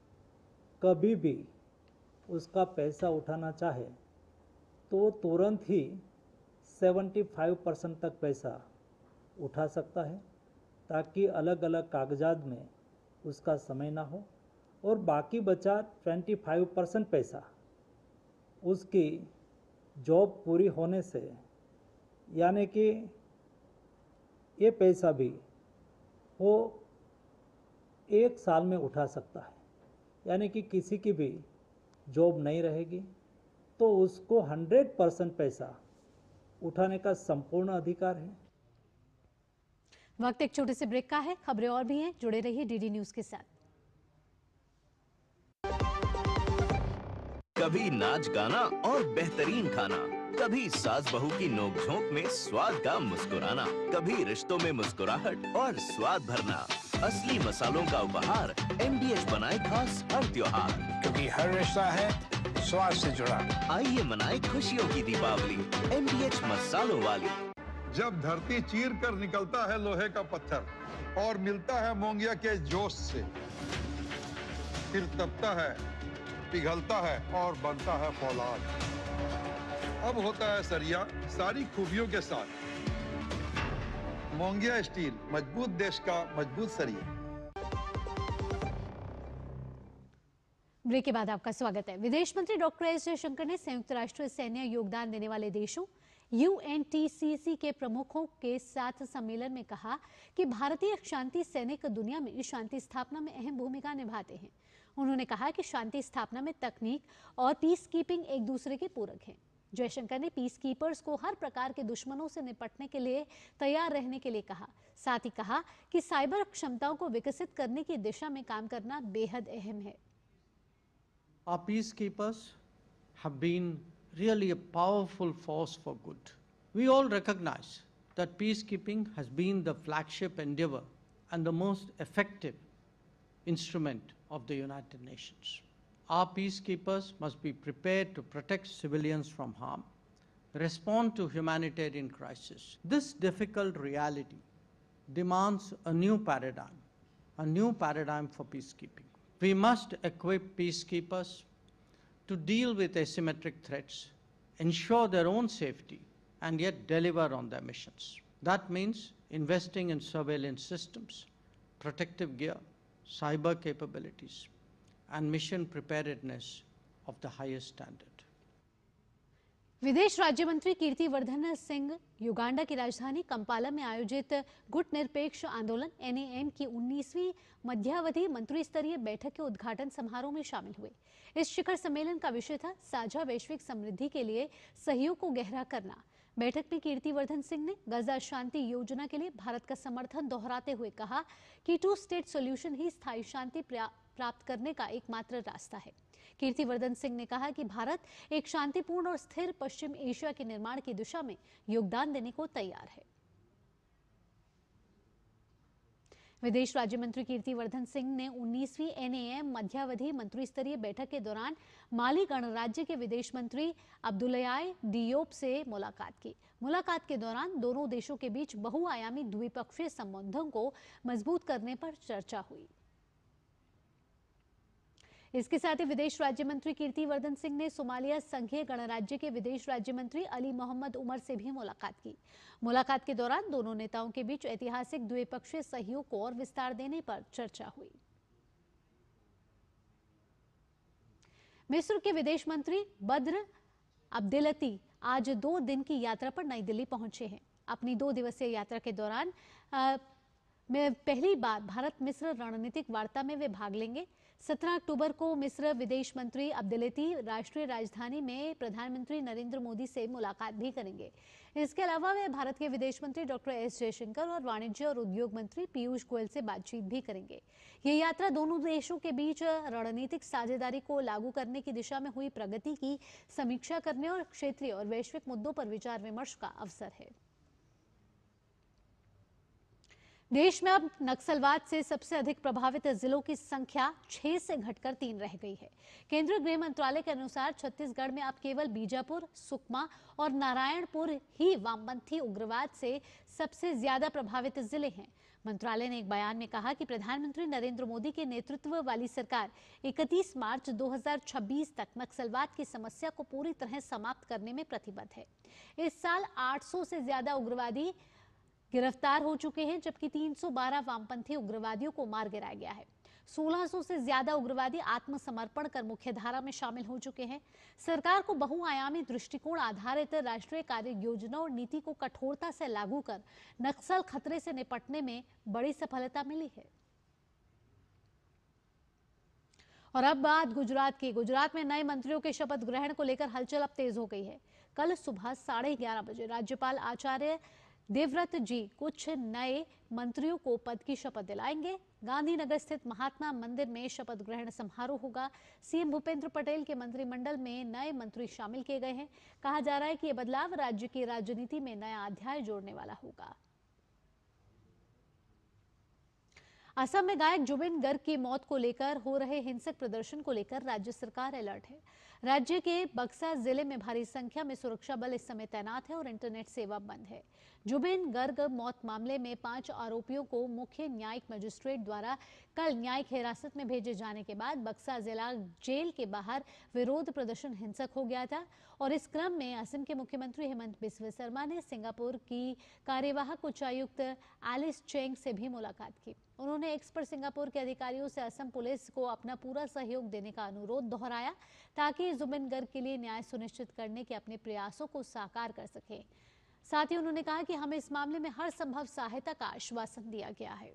कभी भी उसका पैसा उठाना चाहे तो तुरंत ही 75% तक पैसा उठा सकता है, ताकि अलग अलग कागजात में उसका समय ना हो, और बाकी बचा 25% पैसा उसकी जॉब पूरी होने से, यानी कि ये पैसा भी वो 1 साल में उठा सकता है। यानी कि किसी की भी जॉब नहीं रहेगी तो उसको 100% पैसा उठाने का संपूर्ण अधिकार है। वक्त एक छोटे से ब्रेक का है। खबरें और भी हैं, जुड़े रहिए डीडी न्यूज के साथ। कभी नाच गाना और बेहतरीन खाना, कभी सास बहू की नोक-झोंक में स्वाद का मुस्कुराना, कभी रिश्तों में मुस्कुराहट और स्वाद भरना। असली मसालों का उपहार MDH बनाए खास हर त्योहार, क्योंकि हर रिश्ता है स्वाद से जुड़ा। आइए मनाए खुशियों की दीपावली MDH मसालों वाली। जब धरती चीर कर निकलता है लोहे का पत्थर और मिलता है मोंगिया के जोश से, फिर तपता है, पिघलता है और बनता है फौलाद। अब होता है सरिया सारी खूबियों के साथ। मोंगिया स्टील, मजबूत देश का मजबूत सरिया। ब्रेक के बाद आपका स्वागत है। विदेश मंत्री डॉक्टर एस जयशंकर ने संयुक्त राष्ट्र सैन्य योगदान देने वाले देशों UNTCC के प्रमुखों के साथ सम्मेलन में कहा कि भारतीय शांति सैनिक दुनिया में शांति स्थापना में अहम भूमिका निभाते हैं। उन्होंने कहा कि शांति स्थापना में तकनीक और पीस कीपिंग एक दूसरे के पूरक हैं। जयशंकर ने पीस कीपर्स को हर प्रकार के दुश्मनों से निपटने के लिए तैयार रहने के लिए कहा। साथ ही कहा कि साइबर क्षमताओं को विकसित करने की दिशा में काम करना बेहद अहम है। Our peacekeepers have been really a powerful force for good. We all recognize that peacekeeping has been the flagship endeavor and the most effective instrument of the United Nations. Our peacekeepers must be prepared to protect civilians from harm, respond to humanitarian crisis. This difficult reality demands a new paradigm for peacekeeping. We must equip peacekeepers to deal with asymmetric threats, ensure their own safety, and yet deliver on their missions. That means investing in surveillance systems, protective gear, cyber capabilities, and mission preparedness of the highest standard. विदेश राज्य मंत्री Kirtivardhan Singh Uganda की राजधानी Kampala में आयोजित गुट निरपेक्ष आंदोलन NAM की 19वीं मध्यावधि मंत्री स्तरीय बैठक के उद्घाटन समारोह में शामिल हुए। इस शिखर सम्मेलन का विषय था साझा वैश्विक समृद्धि के लिए सहयोग को गहरा करना। बैठक में कीर्तिवर्धन सिंह ने गजा शांति योजना के लिए भारत का समर्थन दोहराते हुए कहा कि 2 स्टेट सॉल्यूशन ही स्थायी शांति प्राप्त करने का एकमात्र रास्ता है। कीर्तिवर्धन सिंह ने कहा कि भारत एक शांतिपूर्ण और स्थिर पश्चिम एशिया के निर्माण की दिशा में योगदान देने को तैयार है। विदेश राज्य मंत्री कीर्तिवर्धन सिंह ने 19वीं NAM मध्यावधि मंत्री स्तरीय बैठक के दौरान माली गणराज्य के विदेश मंत्री अब्दुल्लाह डियोप से मुलाकात की। मुलाकात के दौरान दोनों देशों के बीच बहुआयामी द्विपक्षीय संबंधों को मजबूत करने पर चर्चा हुई। इसके साथ ही विदेश राज्य मंत्री कीर्तिवर्धन सिंह ने सोमालिया संघीय गणराज्य के विदेश राज्य मंत्री अली मोहम्मद उमर से भी मुलाकात की। मुलाकात के दौरान दोनों नेताओं के बीच ऐतिहासिक द्विपक्षीय सहयोग को और विस्तार देने पर चर्चा हुई। मिस्र के विदेश मंत्री बद्र अब्देलती आज 2 दिन की यात्रा पर नई दिल्ली पहुंचे हैं। अपनी 2 दिवसीय यात्रा के दौरान में पहली बार भारत मिस्र रणनीतिक वार्ता में वे भाग लेंगे। 17 अक्टूबर को मिस्र विदेश मंत्री अब्देलती राष्ट्रीय राजधानी में प्रधानमंत्री नरेंद्र मोदी से मुलाकात भी करेंगे। इसके अलावा वे भारत के विदेश मंत्री डॉक्टर एस जयशंकर और वाणिज्य और उद्योग मंत्री पीयूष गोयल से बातचीत भी करेंगे। ये यात्रा दोनों देशों के बीच रणनीतिक साझेदारी को लागू करने की दिशा में हुई प्रगति की समीक्षा करने और क्षेत्रीय और वैश्विक मुद्दों पर विचार विमर्श का अवसर है। देश में अब नक्सलवाद से सबसे अधिक प्रभावित जिलों की संख्या 6 से घटकर 3 रह गई है। केंद्रीय गृह मंत्रालय के अनुसार छत्तीसगढ़ में अब केवल बीजापुर, सुकमा और नारायणपुर ही वामपंथी उग्रवाद से सबसे ज्यादा प्रभावित जिले हैं। मंत्रालय ने एक बयान में कहा कि प्रधानमंत्री नरेंद्र मोदी के नेतृत्व वाली सरकार 31 मार्च 2026 तक नक्सलवाद की समस्या को पूरी तरह समाप्त करने में प्रतिबद्ध है। इस साल 800 से ज्यादा उग्रवादी गिरफ्तार हो चुके हैं, जबकि 312 वामपंथी उग्रवादियों को मार गिराया गया है। 1600 से ज्यादा उग्रवादी आत्मसमर्पण कर मुख्यधारा में शामिल हो चुके हैं। सरकार को बहुआयामी दृष्टिकोण आधारित राष्ट्रीय कार्य योजना और नीति को कठोरता से लागू कर नक्सल खतरे से निपटने में बड़ी सफलता मिली है। और अब बात गुजरात की। गुजरात में नए मंत्रियों के शपथ ग्रहण को लेकर हलचल अब तेज हो गई है। कल सुबह 11:30 बजे राज्यपाल आचार्य देवव्रत जी कुछ नए मंत्रियों को पद की शपथ दिलाएंगे। गांधीनगर स्थित महात्मा मंदिर में शपथ ग्रहण समारोह होगा। सीएम भूपेंद्र पटेल के मंत्रिमंडल में नए मंत्री शामिल किए गए हैं। कहा जा रहा है कि यह बदलाव राज्य की राजनीति में नया अध्याय जोड़ने वाला होगा। असम में गायक जुबिन गर्ग की मौत को लेकर हो रहे हिंसक प्रदर्शन को लेकर राज्य सरकार अलर्ट है। राज्य के बक्सा जिले में भारी संख्या में सुरक्षा बल इस समय तैनात है और इंटरनेट सेवा बंद है। जुबिन गर्ग मौत मामले में 5 आरोपियों को मुख्य न्यायिक मजिस्ट्रेट द्वारा कल न्यायिक हिरासत में भेजे जाने के बाद बक्सा जिला जेल के बाहर विरोध प्रदर्शन हिंसक हो गया था और इस क्रम में असम के मुख्यमंत्री हेमंत बिस्वा शर्मा ने सिंगापुर की कार्यवाहक उच्चायुक्त एलिस चेंग से भी मुलाकात की। उन्होंने एक्स पर सिंगापुर के अधिकारियों से असम पुलिस को अपना पूरा सहयोग देने का अनुरोध दोहराया ताकि जुबिन गर्ग के लिए न्याय सुनिश्चित करने के अपने प्रयासों को साकार कर सके। साथ ही उन्होंने कहा कि हमें इस मामले में हर संभव सहायता का आश्वासन दिया गया है।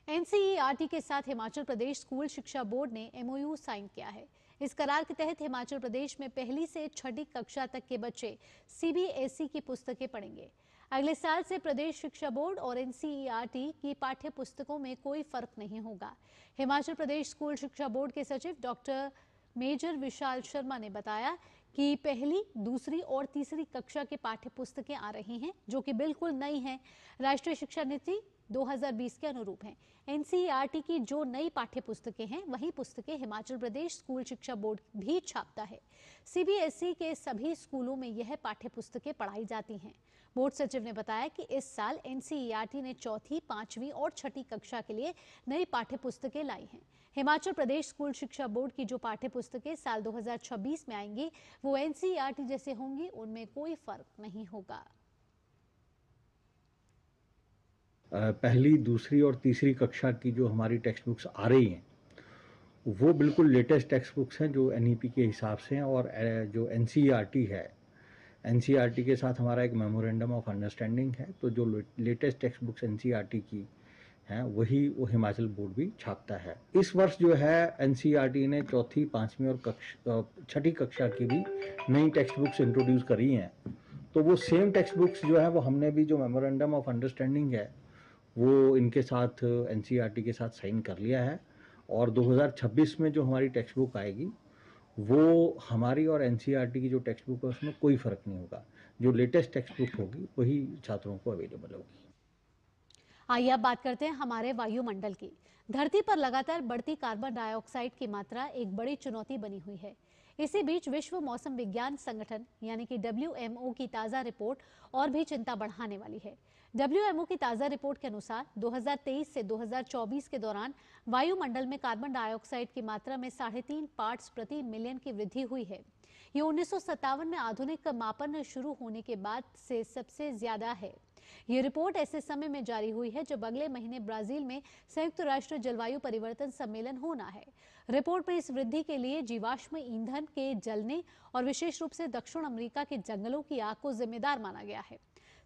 NCERT के साथ हिमाचल प्रदेश स्कूल शिक्षा बोर्ड ने MOU साइन किया है। इस करार के तहत हिमाचल प्रदेश में पहली से 6ठी कक्षा तक के बच्चे CBSE की पुस्तकें पढ़ेंगे। अगले साल से प्रदेश शिक्षा बोर्ड और NCERT की पाठ्य पुस्तकों में कोई फर्क नहीं होगा। हिमाचल प्रदेश स्कूल शिक्षा बोर्ड के सचिव डॉक्टर मेजर विशाल शर्मा ने बताया कि पहली, दूसरी और तीसरी कक्षा की पाठ्य पुस्तकें आ रही हैं, जो कि बिल्कुल नई हैं। राष्ट्रीय शिक्षा नीति 2020 के अनुरूप हैं। NCERT की जो नई पाठ्य पुस्तकें हैं, वही पुस्तकें हिमाचल प्रदेश स्कूल शिक्षा बोर्ड भी छापता है। CBSE के सभी स्कूलों में यह पाठ्य पुस्तकें पढ़ाई जाती हैं। बोर्ड सचिव ने बताया कि इस साल NCERT ने 4ठी, 5वीं और 6ठी कक्षा के लिए नई पाठ्य पुस्तकें लाई हैं। हिमाचल प्रदेश स्कूल शिक्षा बोर्ड की जो पाठ्य पुस्तकें साल 2026 में आएंगी, वो NCERT जैसे होंगी, उनमें कोई फर्क नहीं होगा। पहली, दूसरी और तीसरी कक्षा की जो हमारी टेक्स्ट बुक्स आ रही हैं वो बिल्कुल लेटेस्ट टेक्स्ट बुक्स हैं जो NEP के हिसाब से हैं, और जो NCERT है, NCERT के साथ हमारा एक मेमोरेंडम ऑफ अंडरस्टैंडिंग है। तो जो लेटेस्ट टेक्स्ट बुक्स NCERT की हैं वही वो हिमाचल बोर्ड भी छापता है। इस वर्ष जो है NCERT ने चौथी, पाँचवीं और छठी कक्षा की भी नई टेक्स्ट बुक्स इंट्रोड्यूस करी हैं। तो वो सेम टेक्स्ट बुक्स जो है वो हमने भी जो मेमोरेंडम ऑफ अंडरस्टैंडिंग है वो इनके साथ NCERT के साथ साइन कर लिया है, और 2026 में जो हमारी टेक्स्ट बुक आएगी वो हमारी और NCERT की जो टेक्स्ट बुक है उसमें कोई फ़र्क नहीं होगा। जो लेटेस्ट टेक्स्ट बुक होगी वही छात्रों को अवेलेबल होगी। आइए अब बात करते हैं हमारे वायुमंडल की। धरती पर लगातार बढ़ती कार्बन डाइऑक्साइड की मात्रा एक बड़ी चुनौती बनी हुई है। इसी बीच विश्व मौसम विज्ञान संगठन यानी कि WMO की ताज़ा रिपोर्ट और भी चिंता बढ़ाने वाली है। WMO की ताज़ा रिपोर्ट के अनुसार 2023 से 2024 के दौरान वायुमंडल में कार्बन डाइऑक्साइड की मात्रा में 3.5 पार्ट्स प्रति मिलियन की वृद्धि हुई है। ये 1957 में आधुनिक मापन शुरू होने के बाद से सबसे ज्यादा है। ये रिपोर्ट ऐसे समय में जारी हुई है जब अगले महीने ब्राजील में संयुक्त राष्ट्र जलवायु परिवर्तन सम्मेलन होना है। रिपोर्ट में इस वृद्धि के लिए जीवाश्म ईंधन के जलने और विशेष रूप से दक्षिण अमेरिका के जंगलों की आग को जिम्मेदार माना गया है।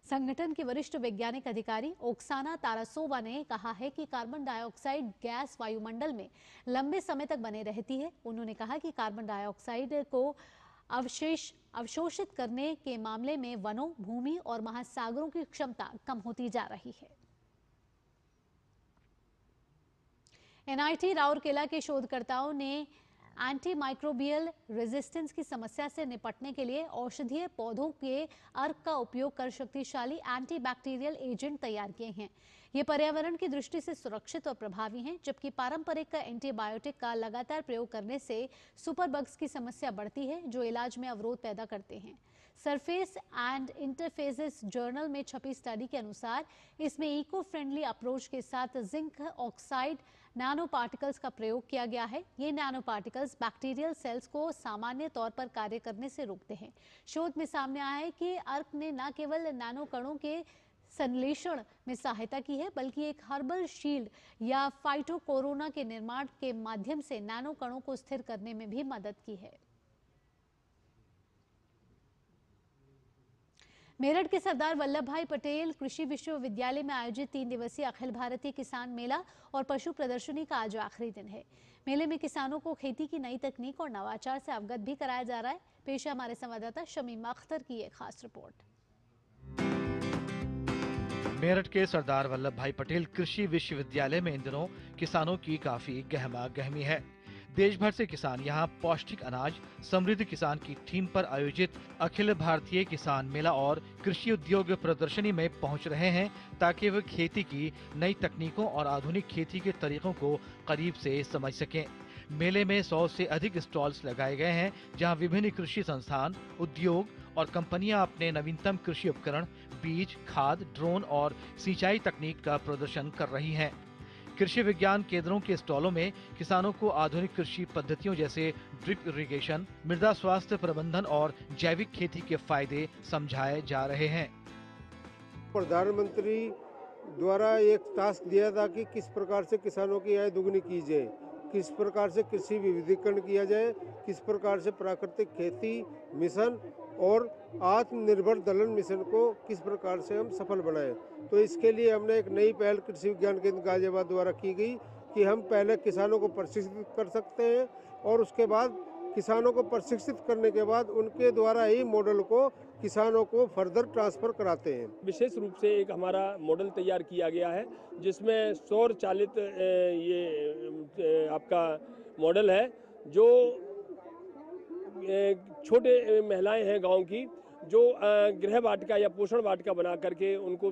संगठन की वरिष्ठ वैज्ञानिक अधिकारी ओक्साना तारासोवा ने कहा है कि कार्बन डाइऑक्साइड गैस वायुमंडल में लंबे समय तक बने रहती है। उन्होंने कहा कि कार्बन डाइऑक्साइड को अवशोषित करने के मामले में वनों, भूमि और महासागरों की क्षमता कम होती जा रही है। NIT राउरकेला के शोधकर्ताओं ने एंटी माइक्रोबियल रेजिस्टेंस की समस्या से निपटने के लिए औषधीय पौधों के अर्क का उपयोग कर शक्तिशाली एंटी बैक्टीरियल एजेंट तैयार किए हैं। ये पर्यावरण की दृष्टि से सुरक्षित और प्रभावी हैं, जबकि पारंपरिक एंटीबायोटिक का लगातार प्रयोग करने से सुपरबग्स की समस्या बढ़ती है जो इलाज में अवरोध पैदा करते हैं। सरफेस एंड इंटरफेसेस जर्नल में छपी स्टडी के अनुसार इसमें इको फ्रेंडली अप्रोच के साथ जिंक ऑक्साइड नैनो पार्टिकल्स का प्रयोग किया गया है। ये नैनो पार्टिकल्स बैक्टीरियल सेल्स को सामान्य तौर पर कार्य करने से रोकते हैं। शोध में सामने आया है कि अर्क ने न केवल नैनो कणों के संश्लेषण में सहायता की है, बल्कि एक हर्बल शील्ड या फाइटोकोरोना के निर्माण के माध्यम से नैनो कणों को स्थिर करने में भी मदद की है। मेरठ के सरदार वल्लभ भाई पटेल कृषि विश्वविद्यालय में आयोजित 3 दिवसीय अखिल भारतीय किसान मेला और पशु प्रदर्शनी का आज आखिरी दिन है। मेले में किसानों को खेती की नई तकनीक और नवाचार से अवगत भी कराया जा रहा है। पेश है हमारे संवाददाता शमीम अख्तर की एक खास रिपोर्ट। मेरठ के सरदार वल्लभ भाई पटेल कृषि विश्वविद्यालय में इन दिनों किसानों की काफी गहमा गहमी है। देश भर से किसान यहाँ पौष्टिक अनाज समृद्ध किसान की थीम पर आयोजित अखिल भारतीय किसान मेला और कृषि उद्योग प्रदर्शनी में पहुँच रहे हैं ताकि वे खेती की नई तकनीकों और आधुनिक खेती के तरीकों को करीब से समझ सकें। मेले में 100 से अधिक स्टॉल्स लगाए गए हैं जहां विभिन्न कृषि संस्थान, उद्योग और कंपनियां अपने नवीनतम कृषि उपकरण, बीज, खाद, ड्रोन और सिंचाई तकनीक का प्रदर्शन कर रही हैं। कृषि विज्ञान केंद्रों के स्टॉलों में किसानों को आधुनिक कृषि पद्धतियों जैसे ड्रिप इरिगेशन, मृदा स्वास्थ्य प्रबंधन और जैविक खेती के फायदे समझाए जा रहे हैं। प्रधानमंत्री द्वारा एक टास्क दिया था कि किस प्रकार से किसानों की आय दुगनी की जाए, किस प्रकार से कृषि विविधीकरण किया जाए, किस प्रकार से प्राकृतिक खेती मिशन और आत्मनिर्भर दलहन मिशन को किस प्रकार से हम सफल बनाएं। तो इसके लिए हमने एक नई पहल कृषि विज्ञान केंद्र गाजियाबाद द्वारा की गई कि हम पहले किसानों को प्रशिक्षित कर सकते हैं और उसके बाद किसानों को प्रशिक्षित करने के बाद उनके द्वारा ही मॉडल को किसानों को फर्दर ट्रांसफर कराते हैं। विशेष रूप से एक हमारा मॉडल तैयार किया गया है जिसमें सौर चालित ये आपका मॉडल है जो छोटे महिलाएं हैं गांव की जो गृह वाटिका या पोषण वाटिका बना करके उनको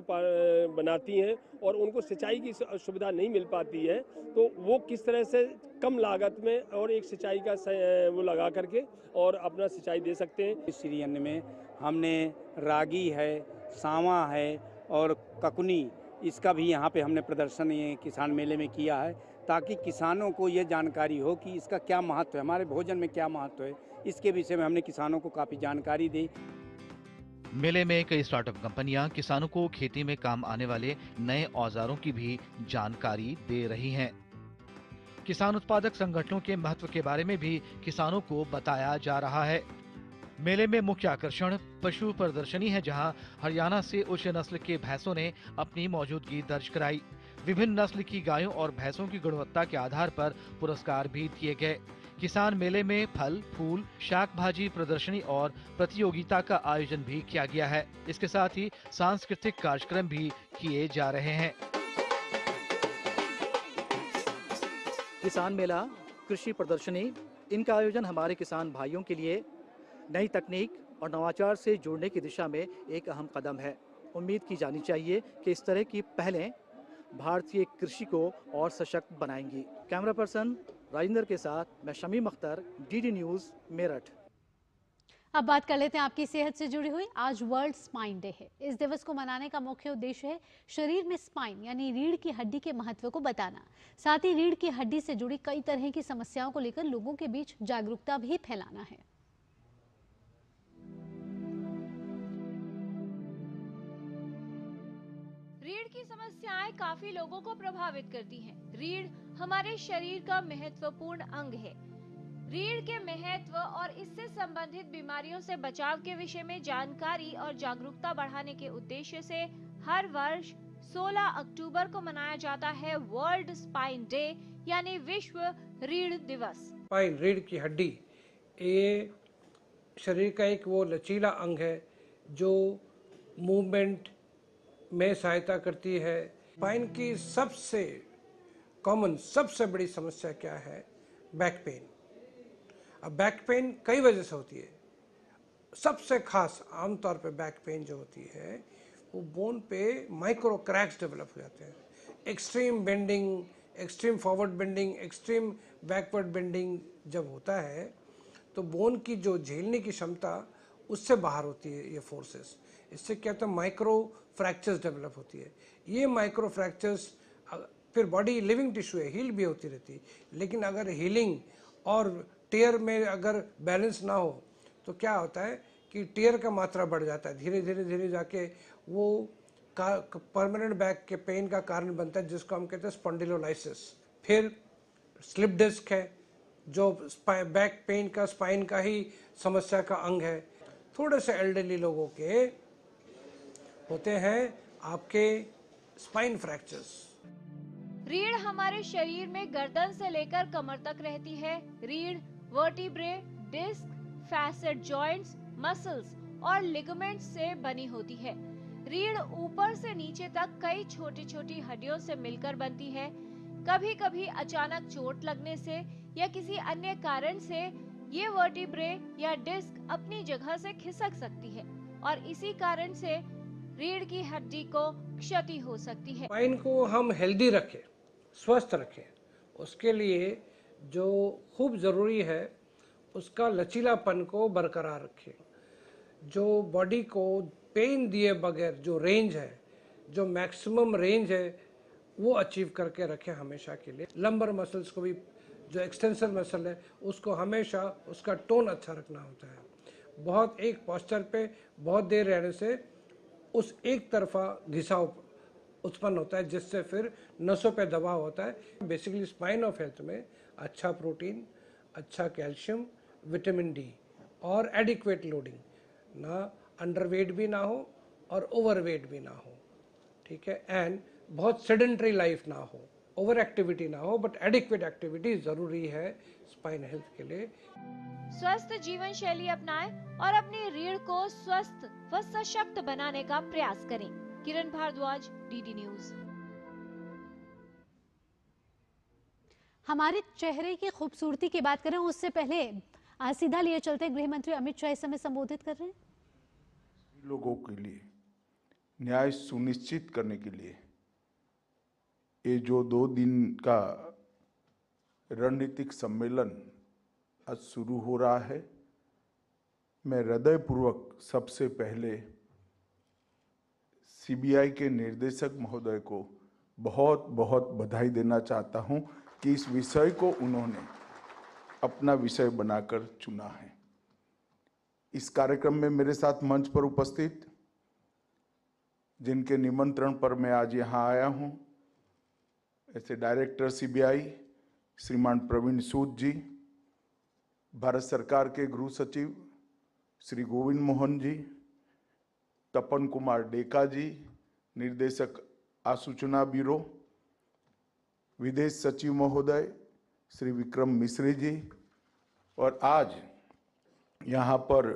बनाती हैं और उनको सिंचाई की सुविधा नहीं मिल पाती है, तो वो किस तरह से कम लागत में और एक सिंचाई का वो लगा करके और अपना सिंचाई दे सकते हैं। इस श्री अन्न में हमने रागी है, सांवा है और ककुनी, इसका भी यहाँ पे हमने प्रदर्शन ये किसान मेले में किया है ताकि किसानों को ये जानकारी हो कि इसका क्या महत्व है, हमारे भोजन में क्या महत्व है, इसके विषय में हमने किसानों को काफ़ी जानकारी दी। मेले में कई स्टार्टअप कंपनियां किसानों को खेती में काम आने वाले नए औजारों की भी जानकारी दे रही हैं। किसान उत्पादक संगठनों के महत्व के बारे में भी किसानों को बताया जा रहा है। मेले में मुख्य आकर्षण पशु प्रदर्शनी है, जहां हरियाणा से उच्च नस्ल के भैंसों ने अपनी मौजूदगी दर्ज कराई। विभिन्न नस्ल की गायों और भैंसों की गुणवत्ता के आधार पर पुरस्कार भी दिए गए। किसान मेले में फल, फूल, शाक भाजी प्रदर्शनी और प्रतियोगिता का आयोजन भी किया गया है। इसके साथ ही सांस्कृतिक कार्यक्रम भी किए जा रहे हैं। किसान मेला, कृषि प्रदर्शनी, इनका आयोजन हमारे किसान भाइयों के लिए नई तकनीक और नवाचार से जुड़ने की दिशा में एक अहम कदम है। उम्मीद की जानी चाहिए कि इस तरह की पहलें भारतीय कृषि को और सशक्त बनाएंगी। कैमरा पर्सन राजेंद्र के साथ मैं शमीम अख्तर, डीडी न्यूज़, मेरठ। अब बात कर लेते हैं आपकी सेहत से जुड़ी हुई। आज वर्ल्ड स्पाइन डे है। इस दिवस को मनाने का मुख्य उद्देश्य है शरीर में स्पाइन यानी रीढ़ की हड्डी के महत्व को बताना, साथ ही रीढ़ की हड्डी से जुड़ी कई तरह की समस्याओं को लेकर लोगों के बीच जागरूकता भी फैलाना है। रीढ़ की समस्याएं काफी लोगों को प्रभावित करती हैं। रीढ़ हमारे शरीर का महत्वपूर्ण अंग है। रीढ़ के महत्व और इससे संबंधित बीमारियों से बचाव के विषय में जानकारी और जागरूकता बढ़ाने के उद्देश्य से हर वर्ष 16 अक्टूबर को मनाया जाता है वर्ल्ड स्पाइन डे यानी विश्व रीढ़ दिवस। स्पाइन, रीढ़ की हड्डी, ये शरीर का एक वो लचीला अंग है जो मूवमेंट में सहायता करती है। स्पाइन की सबसे कॉमन, सबसे बड़ी समस्या क्या है? Back pain. अब बैक पेन कई वजह से होती है। सबसे खास आमतौर पे बैक पेन जो होती है वो बोन पे माइक्रो क्रैक्स डेवलप हो जाते हैं। Extreme bending, extreme forward bending, extreme backward bending जब होता है तो बोन की जो झेलने की क्षमता उससे बाहर होती है ये फोर्सेस। इससे क्या होता है? माइक्रो फ्रैक्चर्स डेवलप होती है। ये माइक्रो फ्रैक्चर्स फिर बॉडी लिविंग टिश्यू है, हील भी होती रहती है, लेकिन अगर हीलिंग और टेयर में अगर बैलेंस ना हो तो क्या होता है कि टेयर का मात्रा बढ़ जाता है। धीरे धीरे धीरे जाके वो परमानेंट बैक के पेन का कारण बनता है, जिसको हम कहते हैं स्पॉन्डिलोलाइसिस। फिर स्लिप डिस्क है जो बैक पेन का, स्पाइन का ही समस्या का अंग है। थोड़े से एल्डरली लोगों के होते हैं आपके स्पाइन फ्रैक्चर्स। रीढ़ हमारे शरीर में गर्दन से लेकर कमर तक रहती है। रीढ़ vertebrae, disc, facet joints, muscles और लिगामेंट्स से बनी होती है। रीढ़ ऊपर से नीचे तक कई छोटी छोटी हड्डियों से मिलकर बनती है। कभी कभी अचानक चोट लगने से या किसी अन्य कारण से ये वर्टिब्रे या डिस्क अपनी जगह से खिसक सकती है और इसी कारण से रीढ़ की हड्डी को क्षति हो सकती है। स्पाइन को हम हेल्दी रखें, स्वस्थ रखें, उसके लिए जो खूब ज़रूरी है उसका लचीलापन को बरकरार रखें। जो बॉडी को पेन दिए बगैर जो रेंज है, जो मैक्सिमम रेंज है, वो अचीव करके रखें हमेशा के लिए। लंबर मसल्स को भी, जो एक्सटेंसर मसल है उसको हमेशा उसका टोन अच्छा रखना होता है। बहुत एक पोस्चर पे बहुत देर रहने से उस एक तरफा घिसाव उत्पन्न होता है, जिससे फिर नसों पे दबाव होता है। बेसिकली स्पाइन ऑफ हेल्थ में अच्छा प्रोटीन, अच्छा कैल्शियम, विटामिन डी और एडिक्वेट लोडिंग, ना अंडरवेट भी ना हो और ओवरवेट भी ना हो, ठीक है, एंड बहुत सेडेंटरी लाइफ ना हो, ओवर एक्टिविटी ना हो, बट एडिक्वेट एक्टिविटी जरूरी है स्पाइन हेल्थ के लिए। स्वस्थ जीवन शैली अपनाएं और अपनी रीढ़ को स्वस्थ व सशक्त बनाने का प्रयास करें। किरण भारद्वाज, डीडी न्यूज। हमारे चेहरे की खूबसूरती की बात करें उससे पहले आज सीधा लिए चलते गृह मंत्री अमित शाह इस समय संबोधित कर रहे हैं। लोगों के लिए न्याय सुनिश्चित करने के लिए ये जो 2 दिन का रणनीतिक सम्मेलन आज शुरू हो रहा है, मैं हृदयपूर्वक सबसे पहले सीबीआई के निर्देशक महोदय को बहुत बहुत बधाई देना चाहता हूं कि इस विषय को उन्होंने अपना विषय बनाकर चुना है। इस कार्यक्रम में मेरे साथ मंच पर उपस्थित, जिनके निमंत्रण पर मैं आज यहाँ आया हूँ, ऐसे डायरेक्टर सीबीआई श्रीमान प्रवीण सूद जी, भारत सरकार के गृह सचिव श्री गोविंद मोहन जी, तपन कुमार डेका जी, निर्देशक आसूचना ब्यूरो, विदेश सचिव महोदय श्री विक्रम मिश्री जी, और आज यहाँ पर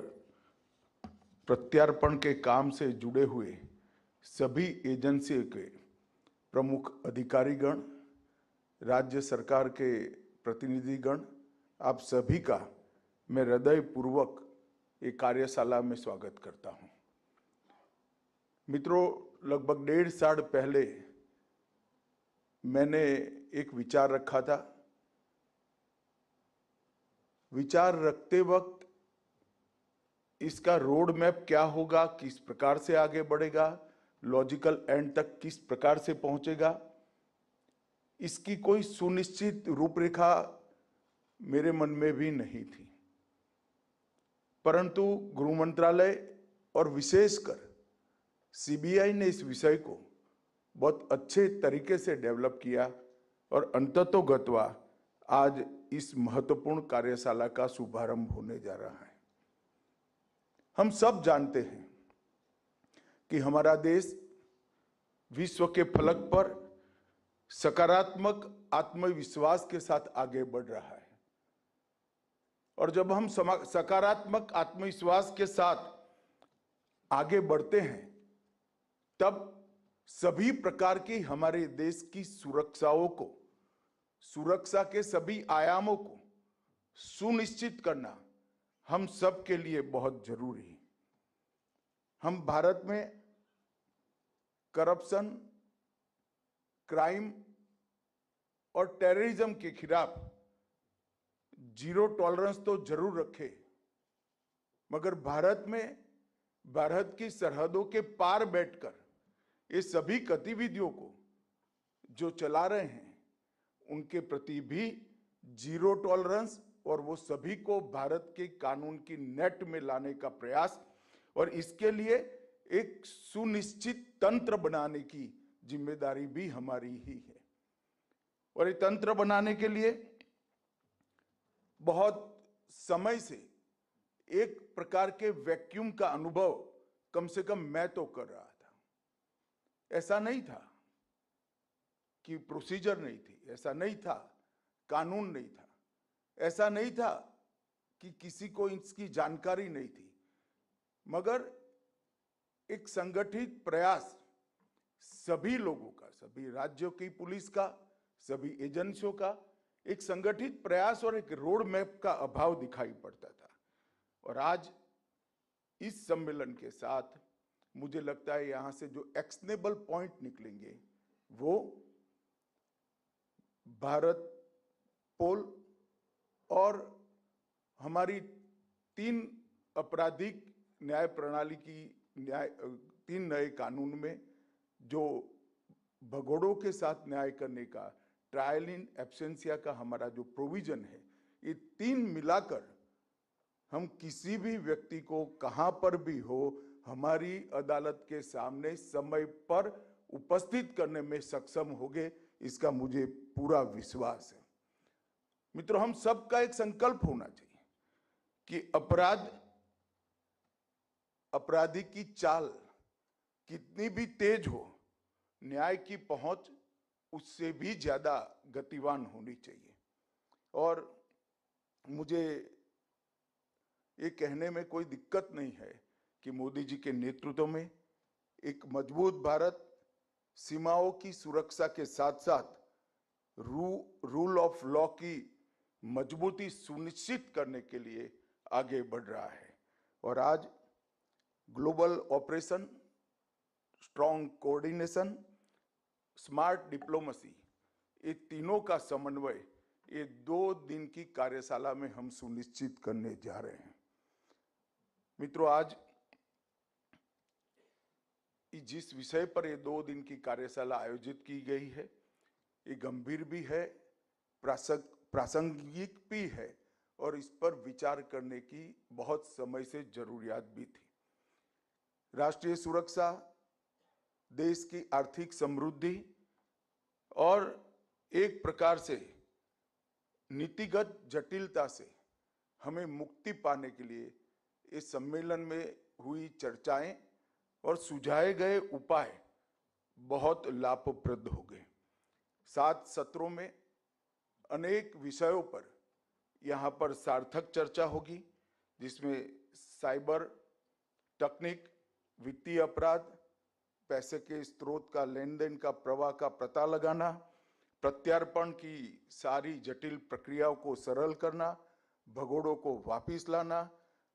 प्रत्यार्पण के काम से जुड़े हुए सभी एजेंसी के प्रमुख अधिकारीगण, राज्य सरकार के प्रतिनिधिगण, आप सभी का मैं हृदयपूर्वक एक कार्यशाला में स्वागत करता हूं। मित्रों, लगभग 1.5 साल पहले मैंने एक विचार रखा था। विचार रखते वक्त इसका रोड मैप क्या होगा, किस प्रकार से आगे बढ़ेगा, लॉजिकल एंड तक किस प्रकार से पहुंचेगा, इसकी कोई सुनिश्चित रूपरेखा मेरे मन में भी नहीं थी। परंतु गृह मंत्रालय और विशेषकर सीबीआई ने इस विषय को बहुत अच्छे तरीके से डेवलप किया और अंततोगत्वा आज इस महत्वपूर्ण कार्यशाला का शुभारंभ होने जा रहा है। हम सब जानते हैं कि हमारा देश विश्व के फलक पर सकारात्मक आत्मविश्वास के साथ आगे बढ़ रहा है, और जब हम सकारात्मक आत्मविश्वास के साथ आगे बढ़ते हैं तब सभी प्रकार की हमारे देश की सुरक्षा के सभी आयामों को सुनिश्चित करना हम सब के लिए बहुत जरूरी है। हम भारत में करप्शन, क्राइम और टेररिज्म के खिलाफ जीरो टॉलरेंस तो जरूर रखे, मगर भारत की सरहदों के पार बैठकर ये सभी गतिविधियों को जो चला रहे हैं उनके प्रति भी जीरो टॉलरेंस और वो सभी को भारत के कानून की नेट में लाने का प्रयास, और इसके लिए एक सुनिश्चित तंत्र बनाने की जिम्मेदारी भी हमारी ही है। और ये तंत्र बनाने के लिए बहुत समय से एक प्रकार के वैक्यूम का अनुभव कम से कम मैं तो कर रहा था। ऐसा नहीं था कि प्रोसीजर नहीं थी, ऐसा नहीं था कानून नहीं था, ऐसा नहीं था कि किसी को इसकी जानकारी नहीं थी, मगर एक संगठित प्रयास सभी लोगों का, सभी राज्यों की पुलिस का, सभी एजेंसियों का एक संगठित प्रयास और एक रोड मैप का अभाव दिखाई पड़ता था। और आज इस सम्मेलन के साथ मुझे लगता है यहां से जो एक्शनेबल पॉइंट निकलेंगे वो भारत पोल और हमारी 3 आपराधिक न्याय प्रणाली की 3 नए कानून में जो भगोड़ों के साथ न्याय करने का, ट्रायल इन एब्सेंसिया का हमारा जो प्रोविजन है, ये 3 मिलाकर हम किसी भी व्यक्ति को कहां पर भी हो हमारी अदालत के सामने समय पर उपस्थित करने में सक्षम होंगे, इसका मुझे पूरा विश्वास है। मित्रों, हम सबका एक संकल्प होना चाहिए कि अपराधी की चाल कितनी भी तेज हो, न्याय की पहुंच उससे भी ज्यादा गतिवान होनी चाहिए। और मुझे ये कहने में कोई दिक्कत नहीं है कि मोदी जी के नेतृत्व में एक मजबूत भारत सीमाओं की सुरक्षा के साथ साथ रूल ऑफ लॉ की मजबूती सुनिश्चित करने के लिए आगे बढ़ रहा है। और आज global operation, strong coordination, smart diplomacy, ये तीनों का समन्वय ये 2 दिन की कार्यशाला में हम सुनिश्चित करने जा रहे हैं। मित्रों, आज जिस विषय पर ये 2 दिन की कार्यशाला आयोजित की गई है, ये गंभीर भी है, प्रासंगिक भी है और इस पर विचार करने की बहुत समय से जरूरियात भी थी। राष्ट्रीय सुरक्षा, देश की आर्थिक समृद्धि और एक प्रकार से नीतिगत जटिलता से हमें मुक्ति पाने के लिए इस सम्मेलन में हुई चर्चाएं और सुझाए गए उपाय बहुत लाभप्रद हो गए। 7 सत्रों में अनेक विषयों पर यहाँ पर सार्थक चर्चा होगी, जिसमें साइबर, तकनीक, वित्तीय अपराध, पैसे के स्रोत का, लेन देन का प्रवाह का पता लगाना, प्रत्यार्पण की सारी जटिल प्रक्रियाओं को सरल करना, भगोड़ों को वापस लाना,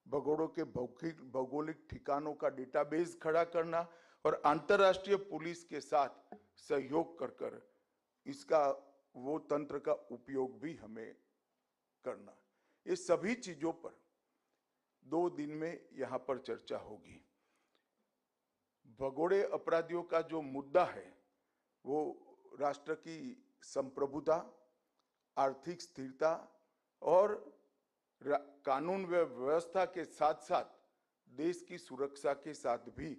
भगोड़ों के भौगोलिक ठिकानों का डेटाबेस खड़ा करना और अंतर्राष्ट्रीय पुलिस के साथ सहयोग कर इसका वो तंत्र का उपयोग भी हमें करना। ये सभी चीजों पर 2 दिन में यहाँ पर चर्चा होगी। भगोड़े अपराधियों का जो मुद्दा है वो राष्ट्र की संप्रभुता, आर्थिक स्थिरता और कानून व्यवस्था के साथ साथ देश की सुरक्षा के साथ भी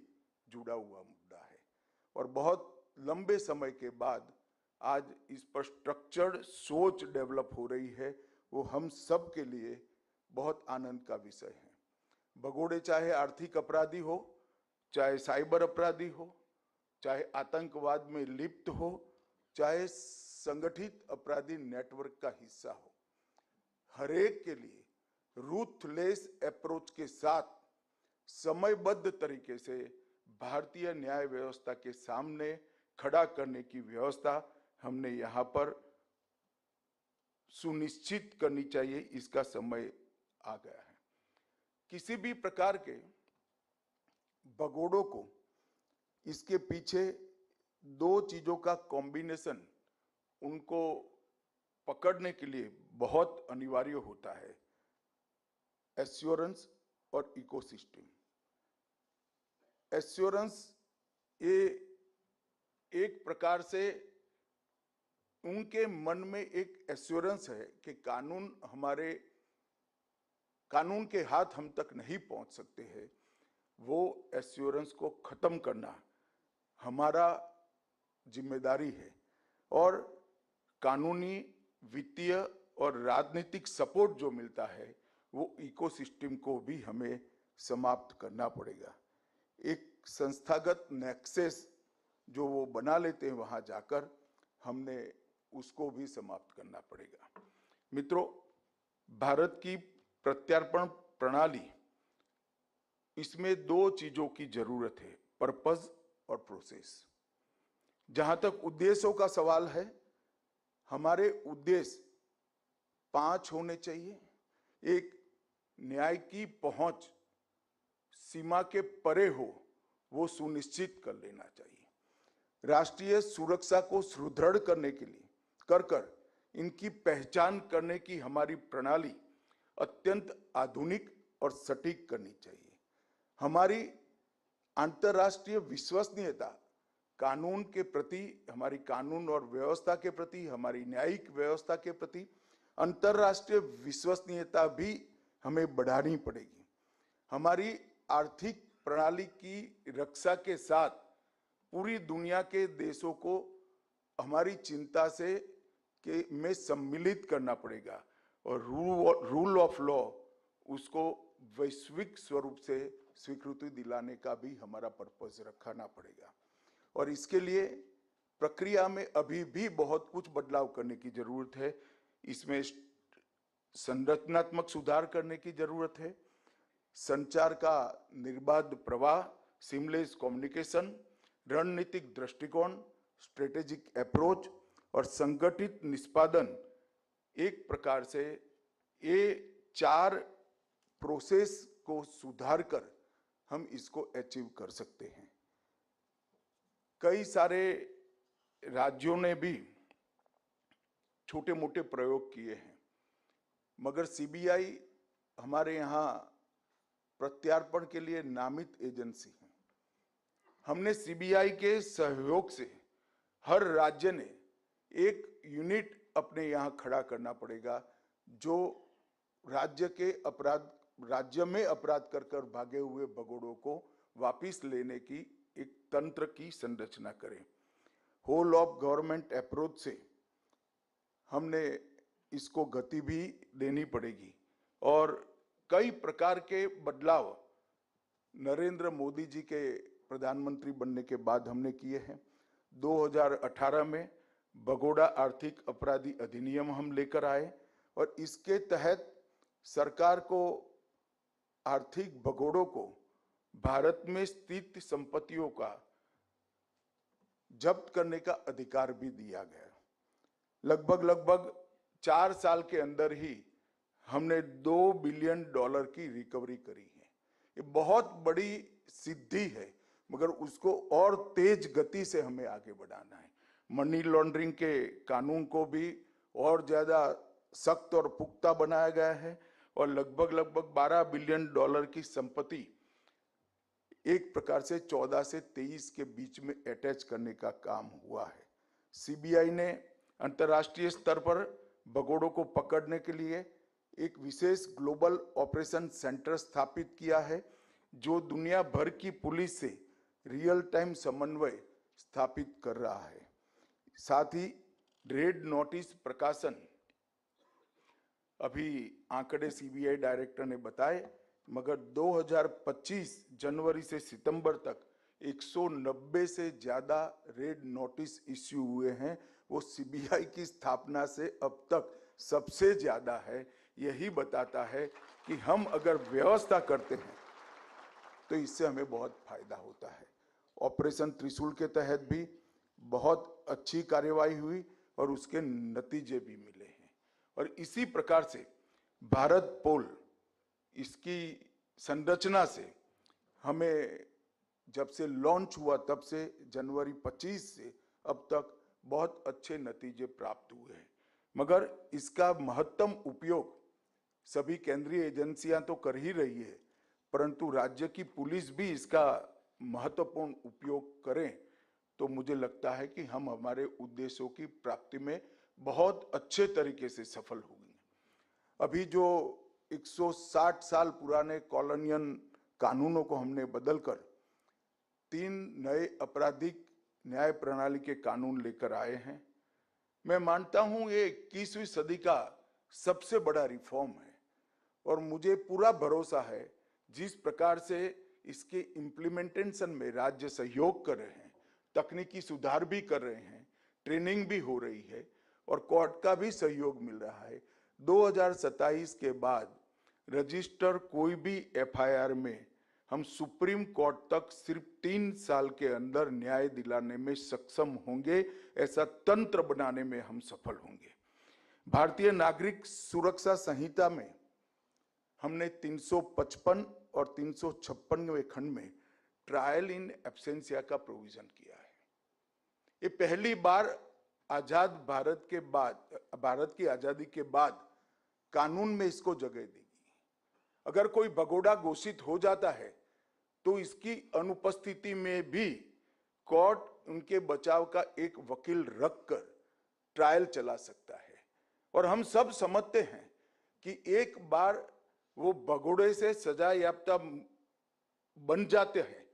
जुड़ा हुआ मुद्दा है और बहुत लंबे समय के बाद आज इस पर स्ट्रक्चर्ड सोच डेवलप हो रही है। वो हम सब के लिए बहुत आनंद का विषय है। भगोड़े चाहे आर्थिक अपराधी हो, चाहे साइबर अपराधी हो, चाहे आतंकवाद में लिप्त हो, चाहे संगठित अपराधी नेटवर्क का हिस्सा हो, हरेक के लिए रूथलेस अप्रोच के साथ समयबद्ध तरीके से भारतीय न्याय व्यवस्था के सामने खड़ा करने की व्यवस्था हमने यहाँ पर सुनिश्चित करनी चाहिए। इसका समय आ गया है। किसी भी प्रकार के भगोड़ों को इसके पीछे 2 चीजों का कॉम्बिनेशन उनको पकड़ने के लिए बहुत अनिवार्य होता है, एश्योरेंस और इकोसिस्टम। एश्योरेंस ये एक प्रकार से उनके मन में एक एश्योरेंस है कि कानून के हाथ हम तक नहीं पहुंच सकते हैं। वो एश्योरेंस को खत्म करना हमारा जिम्मेदारी है और कानूनी, वित्तीय और राजनीतिक सपोर्ट जो मिलता है वो इकोसिस्टम को भी हमें समाप्त करना पड़ेगा। एक संस्थागत नेक्सस जो वो बना लेते हैं वहां जाकर हमने उसको भी समाप्त करना पड़ेगा। मित्रों, भारत की प्रत्यार्पण प्रणाली, इसमें 2 चीजों की जरूरत है, पर्पस और प्रोसेस। जहां तक उद्देश्यों का सवाल है, हमारे उद्देश्य 5 होने चाहिए। एक, न्याय की पहुंच सीमा के परे हो, वो सुनिश्चित कर लेना चाहिए। राष्ट्रीय सुरक्षा को सुदृढ़ करने के लिए कर इनकी पहचान करने की हमारी प्रणाली अत्यंत आधुनिक और सटीक करनी चाहिए। हमारी अंतर्राष्ट्रीय विश्वसनीयता कानून के प्रति, हमारी कानून और व्यवस्था के प्रति, हमारी न्यायिक व्यवस्था के प्रति अंतर्राष्ट्रीय विश्वसनीयता भी हमें बढ़ानी पड़ेगी। हमारी आर्थिक प्रणाली की रक्षा के साथ पूरी दुनिया के देशों को हमारी चिंता में सम्मिलित करना पड़ेगा और रूल ऑफ लॉ उसको वैश्विक स्वरूप से स्वीकृति दिलाने का भी हमारा पर्पस रखना पड़ेगा। और इसके लिए प्रक्रिया में अभी भी बहुत कुछ बदलाव करने की जरूरत है। इसमें संरचनात्मक सुधार करने की जरूरत है। संचार का निर्बाध प्रवाह, सीमलेस कम्युनिकेशन, रणनीतिक दृष्टिकोण, स्ट्रेटेजिक अप्रोच और संगठित निष्पादन, एक प्रकार से ये 4 प्रोसेस को सुधार कर हम इसको अचीव कर सकते हैं। कई सारे राज्यों ने भी छोटे मोटे प्रयोग किए हैं, मगर सीबीआई हमारे यहाँ प्रत्यार्पण के लिए नामित एजेंसी है। हमने सीबीआई के सहयोग से हर राज्य ने एक यूनिट अपने यहाँ खड़ा करना पड़ेगा जो राज्य में अपराध कर भागे हुए भगोड़ों को वापिस लेने की एक तंत्र की संरचना करें। होल ऑफ गवर्नमेंट अप्रोच से हमने इसको गति भी देनी पड़ेगी और कई प्रकार के बदलाव नरेंद्र मोदी जी के प्रधानमंत्री बनने के बाद हमने किए हैं। 2018 में भगोड़ा आर्थिक अपराधी अधिनियम हम लेकर आए और इसके तहत सरकार को आर्थिक भगोड़ों को भारत में स्थित संपत्तियों का जब्त करने का अधिकार भी दिया गया। लगभग 4 साल के अंदर ही हमने $2 बिलियन की रिकवरी करी है। ये बहुत बड़ी सिद्धि है, मगर उसको और तेज गति से हमें आगे बढ़ाना है। मनी लॉन्ड्रिंग के कानून को भी और ज्यादा सख्त और पुख्ता बनाया गया है और लगभग $12 बिलियन की संपत्ति एक प्रकार से 14 से 23 के बीच में अटैच करने का काम हुआ है। सीबीआई ने अंतर्राष्ट्रीय स्तर पर भगोड़ों को पकड़ने के लिए एक विशेष ग्लोबल ऑपरेशन सेंटर स्थापित किया है, जो दुनिया भर की पुलिस से रियल टाइम समन्वय स्थापित कर रहा है। साथ ही रेड नोटिस प्रकाशन, अभी आंकड़े सीबीआई डायरेक्टर ने बताए, मगर 2025 जनवरी से सितंबर तक 190 से ज्यादा रेड नोटिस इश्यू हुए हैं। वो सीबीआई की स्थापना से अब तक सबसे ज्यादा है। यही बताता है कि हम अगर व्यवस्था करते हैं तो इससे हमें बहुत फायदा होता है। ऑपरेशन त्रिशूल के तहत भी बहुत अच्छी कार्यवाही हुई और उसके नतीजे भी मिले हैं। और इसी प्रकार से भारत पोल, इसकी संरचना से हमें जब से लॉन्च हुआ तब से जनवरी 25 से अब तक बहुत अच्छे नतीजे प्राप्त हुए हैं, मगर इसका महत्तम उपयोग सभी केंद्रीय एजेंसियां तो कर ही रही है, परंतु राज्य की पुलिस भी इसका महत्वपूर्ण उपयोग करें तो मुझे लगता है कि हम हमारे उद्देश्यों की प्राप्ति में बहुत अच्छे तरीके से सफल होंगे। अभी जो 160 साल पुराने कॉलोनियल कानूनों को हमने बदलकर 3 नए आपराधिक न्याय प्रणाली के कानून लेकर आए हैं, मैं मानता हूं ये 21वीं सदी का सबसे बड़ा रिफॉर्म है और मुझे पूरा भरोसा है जिस प्रकार से इसके इम्प्लीमेंटेशन में राज्य सहयोग कर रहे हैं, तकनीकी सुधार भी कर रहे हैं, ट्रेनिंग भी हो रही है और कोर्ट का भी सहयोग मिल रहा है। 2027 के बाद रजिस्टर कोई भी एफआईआर में हम सुप्रीम कोर्ट तक सिर्फ 3 साल के अंदर न्याय दिलाने में सक्षम होंगे। ऐसा तंत्र बनाने में हम सफल होंगे। भारतीय नागरिक सुरक्षा संहिता में हमने 355 और 356वें खंड में ट्रायल इन एब्सेंसिया का प्रोविजन किया है। ये पहली बार आजाद भारत के बाद, भारत की आजादी के बाद कानून में इसको जगह देगी। अगर कोई भगोड़ा घोषित हो जाता है तो इसकी अनुपस्थिति में भी कोर्ट उनके बचाव का एक वकील रखकर ट्रायल चला सकता है। और हम सब समझते हैं कि एक बार वो भगोड़े से सजा याफ्ता बन जाते हैं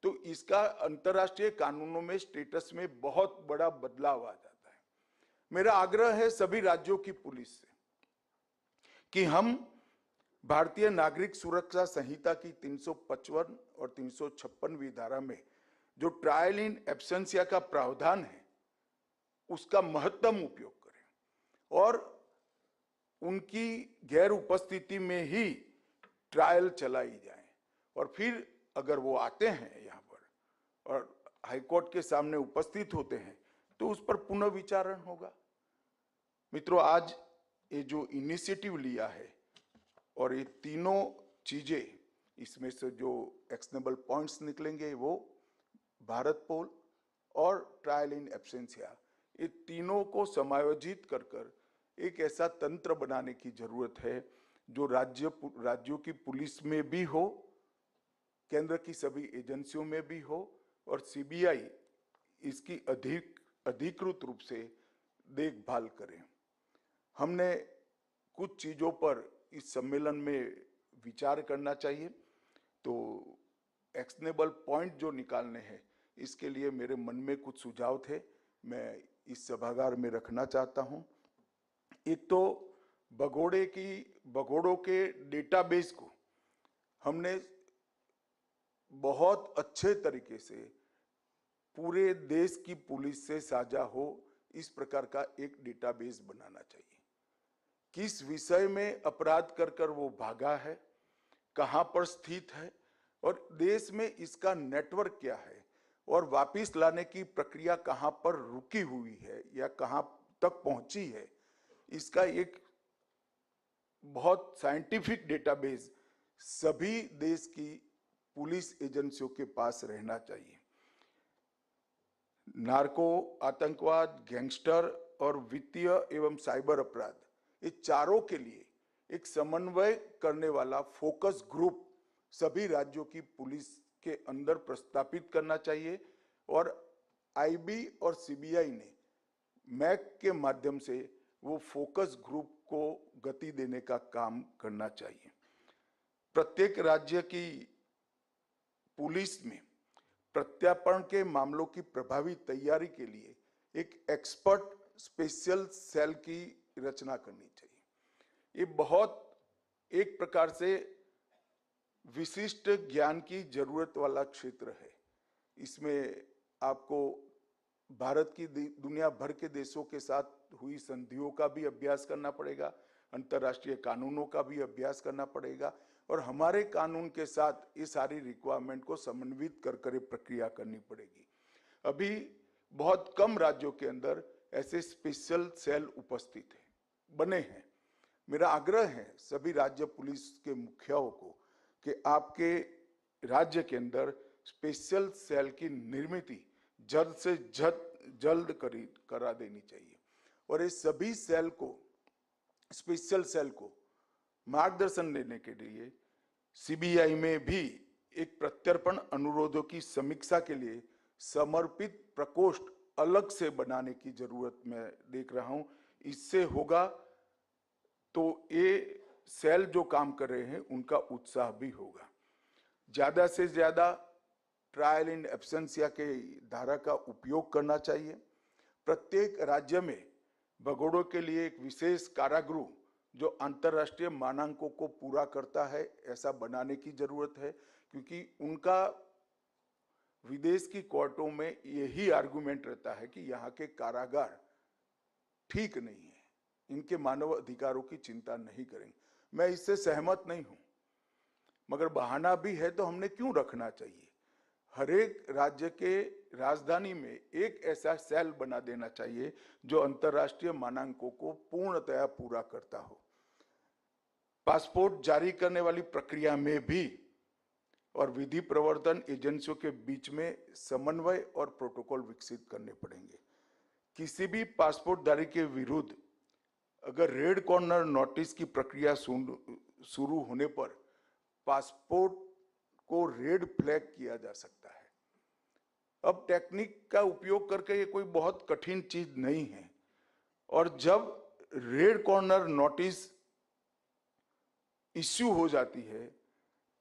तो इसका अंतर्राष्ट्रीय कानूनों में स्टेटस में बहुत बड़ा बदलाव आ जाता है। मेरा आग्रह है सभी राज्यों की पुलिस से कि हम भारतीय नागरिक सुरक्षा संहिता की 355 और 356वीं धारा में जो ट्रायल इन एब्सेंसिया का प्रावधान है उसका महत्तम उपयोग करें और उनकी गैर उपस्थिति में ही ट्रायल चलाई जाए और फिर अगर वो आते हैं यहाँ पर और हाईकोर्ट के सामने उपस्थित होते हैं तो उस पर पुनः विचारण होगा। मित्रों, आज ये जो इनिशिएटिव लिया है और ये तीनों चीजें, इसमें से जो एक्शनेबल पॉइंट्स निकलेंगे वो भारत पोल और ट्रायल इन एब्सेंसिया, ये तीनों को समायोजित कर एक ऐसा तंत्र बनाने की जरूरत है जो राज्यों की पुलिस में भी हो, केंद्र की सभी एजेंसियों में भी हो और सीबीआई इसकी अधिकृत रूप से देखभाल करे। हमने कुछ चीजों पर इस सम्मेलन में विचार करना चाहिए। तो एक्शनेबल पॉइंट जो निकालने हैं, इसके लिए मेरे मन में कुछ सुझाव थे, मैं इस सभागार में रखना चाहता हूं। एक तो भगोड़ों के डेटाबेस को हमने बहुत अच्छे तरीके से पूरे देश की पुलिस से साझा हो, इस प्रकार का एक डेटाबेस बनाना चाहिए। किस विषय में अपराध कर वो भागा है, कहां पर स्थित है और देश में इसका नेटवर्क क्या है और वापस लाने की प्रक्रिया कहां पर रुकी हुई है या कहां तक पहुंची है, इसका एक बहुत साइंटिफिक डेटाबेस सभी देश की पुलिस एजेंसियों के पास रहना चाहिए। नार्को, आतंकवाद, गैंगस्टर और वित्तीय एवं साइबर अपराध, ये चारों के लिए एक समन्वय करने वाला फोकस ग्रुप सभी राज्यों की पुलिस के अंदर प्रस्तापित करना चाहिए और आईबी और सीबीआई ने मैक के माध्यम से वो फोकस ग्रुप को गति देने का काम करना चाहिए। प्रत्येक राज्य की पुलिस में प्रत्यार्पण के मामलों की प्रभावी तैयारी के लिए एक एक्सपर्ट स्पेशल सेल की रचना करनी चाहिए। ये बहुत एक प्रकार से विशिष्ट ज्ञान की जरूरत वाला क्षेत्र है। इसमें आपको भारत की दुनिया भर के देशों के साथ हुई संधियों का भी अभ्यास करना पड़ेगा, अंतर्राष्ट्रीय कानूनों का भी अभ्यास करना पड़ेगा और हमारे कानून के साथ ये सारी रिक्वायरमेंट को समन्वित कर प्रक्रिया करनी पड़ेगी। अभी बहुत कम राज्यों के अंदर ऐसे स्पेशल सेल उपस्थित है, बने हैं। मेरा आग्रह है सभी राज्य पुलिस के मुखियाओं को कि आपके राज्य के अंदर स्पेशल सेल की निर्मित जल्द से जल्द करा देनी चाहिए और इस सभी सेल को, स्पेशल सेल को मार्गदर्शन देने के लिए सीबीआई में भी एक प्रत्यर्पण अनुरोधों की समीक्षा के लिए समर्पित प्रकोष्ठ अलग से बनाने की जरूरत मैं देख रहा हूं। इससे होगा तो ये सेल जो काम कर रहे हैं उनका उत्साह भी होगा। ज्यादा से ज्यादा ट्रायल इन एब्सेंसिया के धारा का उपयोग करना चाहिए। प्रत्येक राज्य में भगोड़ों के लिए एक विशेष कारागृह जो अंतर्राष्ट्रीय मानकों को पूरा करता है ऐसा बनाने की जरूरत है, क्योंकि उनका विदेश की कोर्टों में यही आर्गुमेंट रहता है कि यहाँ के कारागार ठीक नहीं है, इनके मानव अधिकारों की चिंता नहीं करेंगे। मैं इससे सहमत नहीं हूं, मगर बहाना भी है तो हमने क्यों रखना चाहिए। हर एक राज्य के राजधानी में एक ऐसा सेल बना देना चाहिए जो अंतर्राष्ट्रीय मानकों को पूर्णतया पूरा करता हो। पासपोर्ट जारी करने वाली प्रक्रिया में भी और विधि प्रवर्तन एजेंसियों के बीच में समन्वय और प्रोटोकॉल विकसित करने पड़ेंगे। किसी भी पासपोर्टधारी के विरुद्ध अगर रेड कॉर्नर नोटिस की प्रक्रिया शुरू होने पर पासपोर्ट को रेड फ्लैग किया जा सकता है। अब टेक्निक का उपयोग करके ये कोई बहुत कठिन चीज नहीं है और जब रेड कॉर्नर नोटिस इश्यू हो जाती है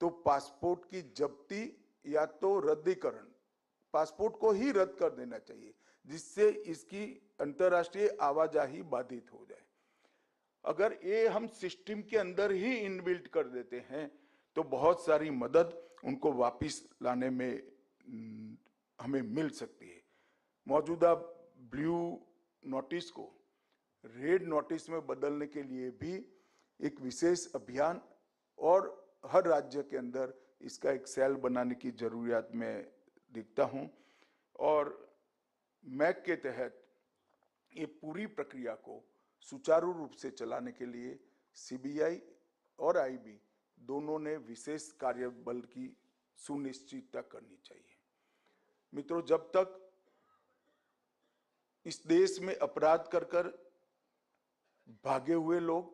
तो पासपोर्ट की जब्ती या तो रद्दीकरण, पासपोर्ट को ही रद्द कर देना चाहिए जिससे इसकी अंतर्राष्ट्रीय आवाजाही बाधित हो जाए। अगर ये हम सिस्टम के अंदर ही इनबिल्ट कर देते हैं तो बहुत सारी मदद उनको वापस लाने में हमें मिल सकती है। मौजूदा ब्लू नोटिस को रेड नोटिस में बदलने के लिए भी एक विशेष अभियान और हर राज्य के अंदर इसका एक सेल बनाने की जरूरत मैं देखता हूं और मैक के तहत ये पूरी प्रक्रिया को सुचारू रूप से चलाने के लिए सीबीआई और आईबी दोनों ने विशेष कार्यबल की सुनिश्चितता करनी चाहिए। मित्रों, जब तक इस देश में अपराध कर भागे हुए लोग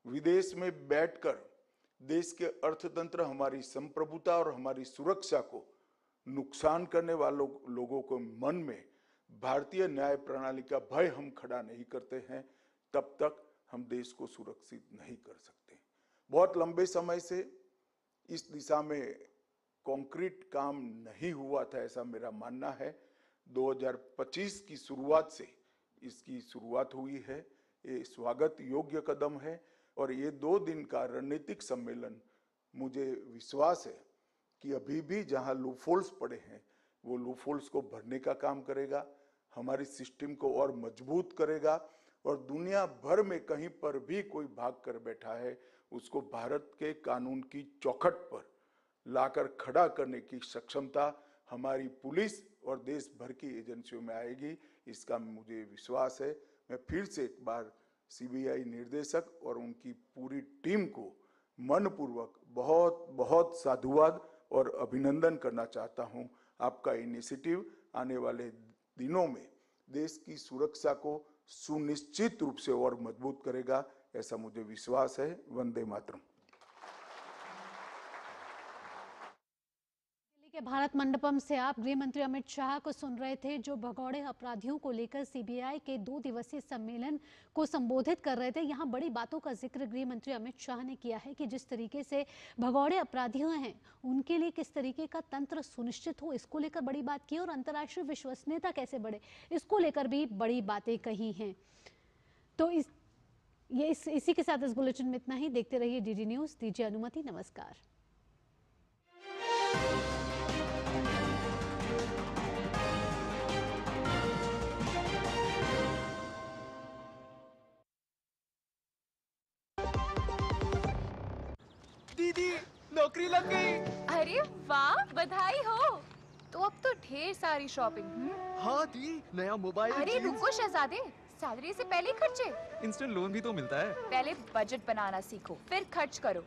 विदेश में बैठकर देश के अर्थतंत्र, हमारी संप्रभुता और हमारी सुरक्षा को नुकसान करने वालों लोगों को मन में भारतीय न्याय प्रणाली का भय हम खड़ा नहीं करते हैं, तब तक हम देश को सुरक्षित नहीं कर सकते। बहुत लंबे समय से इस दिशा में कंक्रीट काम नहीं हुआ था, ऐसा मेरा मानना है। 2025 की शुरुआत से इसकी शुरुआत हुई है। ये स्वागत योग्य कदम है और ये 2 दिन का रणनीतिक सम्मेलन, मुझे विश्वास है कि अभी भी जहां लूफोल्स पड़े हैं वो लूफोल्स को भरने का काम करेगा, हमारी सिस्टम को और मजबूत करेगा और दुनिया भर में कहीं पर भी कोई भाग कर बैठा है उसको भारत के कानून की चौखट पर लाकर खड़ा करने की सक्षमता हमारी पुलिस और देश भर की एजेंसियों में आएगी, इसका मुझे विश्वास है। मैं फिर से एक बार सीबीआई निर्देशक और उनकी पूरी टीम को मनपूर्वक बहुत बहुत साधुवाद और अभिनंदन करना चाहता हूं। आपका इनिशिएटिव आने वाले दिनों में देश की सुरक्षा को सुनिश्चित रूप से और मजबूत करेगा, ऐसा मुझे विश्वास है। वंदे मातरम। के भारत मंडपम से आप गृह मंत्री अमित शाह को सुन रहे थे, जो भगौड़े अपराधियों को लेकर सीबीआई के 2 दिवसीय सम्मेलन को संबोधित कर रहे थे। यहाँ बड़ी बातों का जिक्र गृह मंत्री अमित शाह ने किया है कि जिस तरीके से भगौड़े अपराधियों हैं उनके लिए किस तरीके का तंत्र सुनिश्चित हो, इसको लेकर बड़ी बात की और अंतर्राष्ट्रीय विश्वसनीयता कैसे बढ़े, इसको लेकर भी बड़ी बातें कही हैं। तो इसी के साथ इस बुलेटिन में इतना ही। देखते रहिए DD न्यूज़। दीजिए अनुमति, नमस्कार। दीदी नौकरी लग गई। अरे वाह, बधाई हो। तो अब तो ढेर सारी शॉपिंग। हाँ दी, नया मोबाइल। अरे रुको शहजादे, सैलरी से पहले खर्चे। इंस्टेंट लोन भी तो मिलता है। पहले बजट बनाना सीखो, फिर खर्च करो।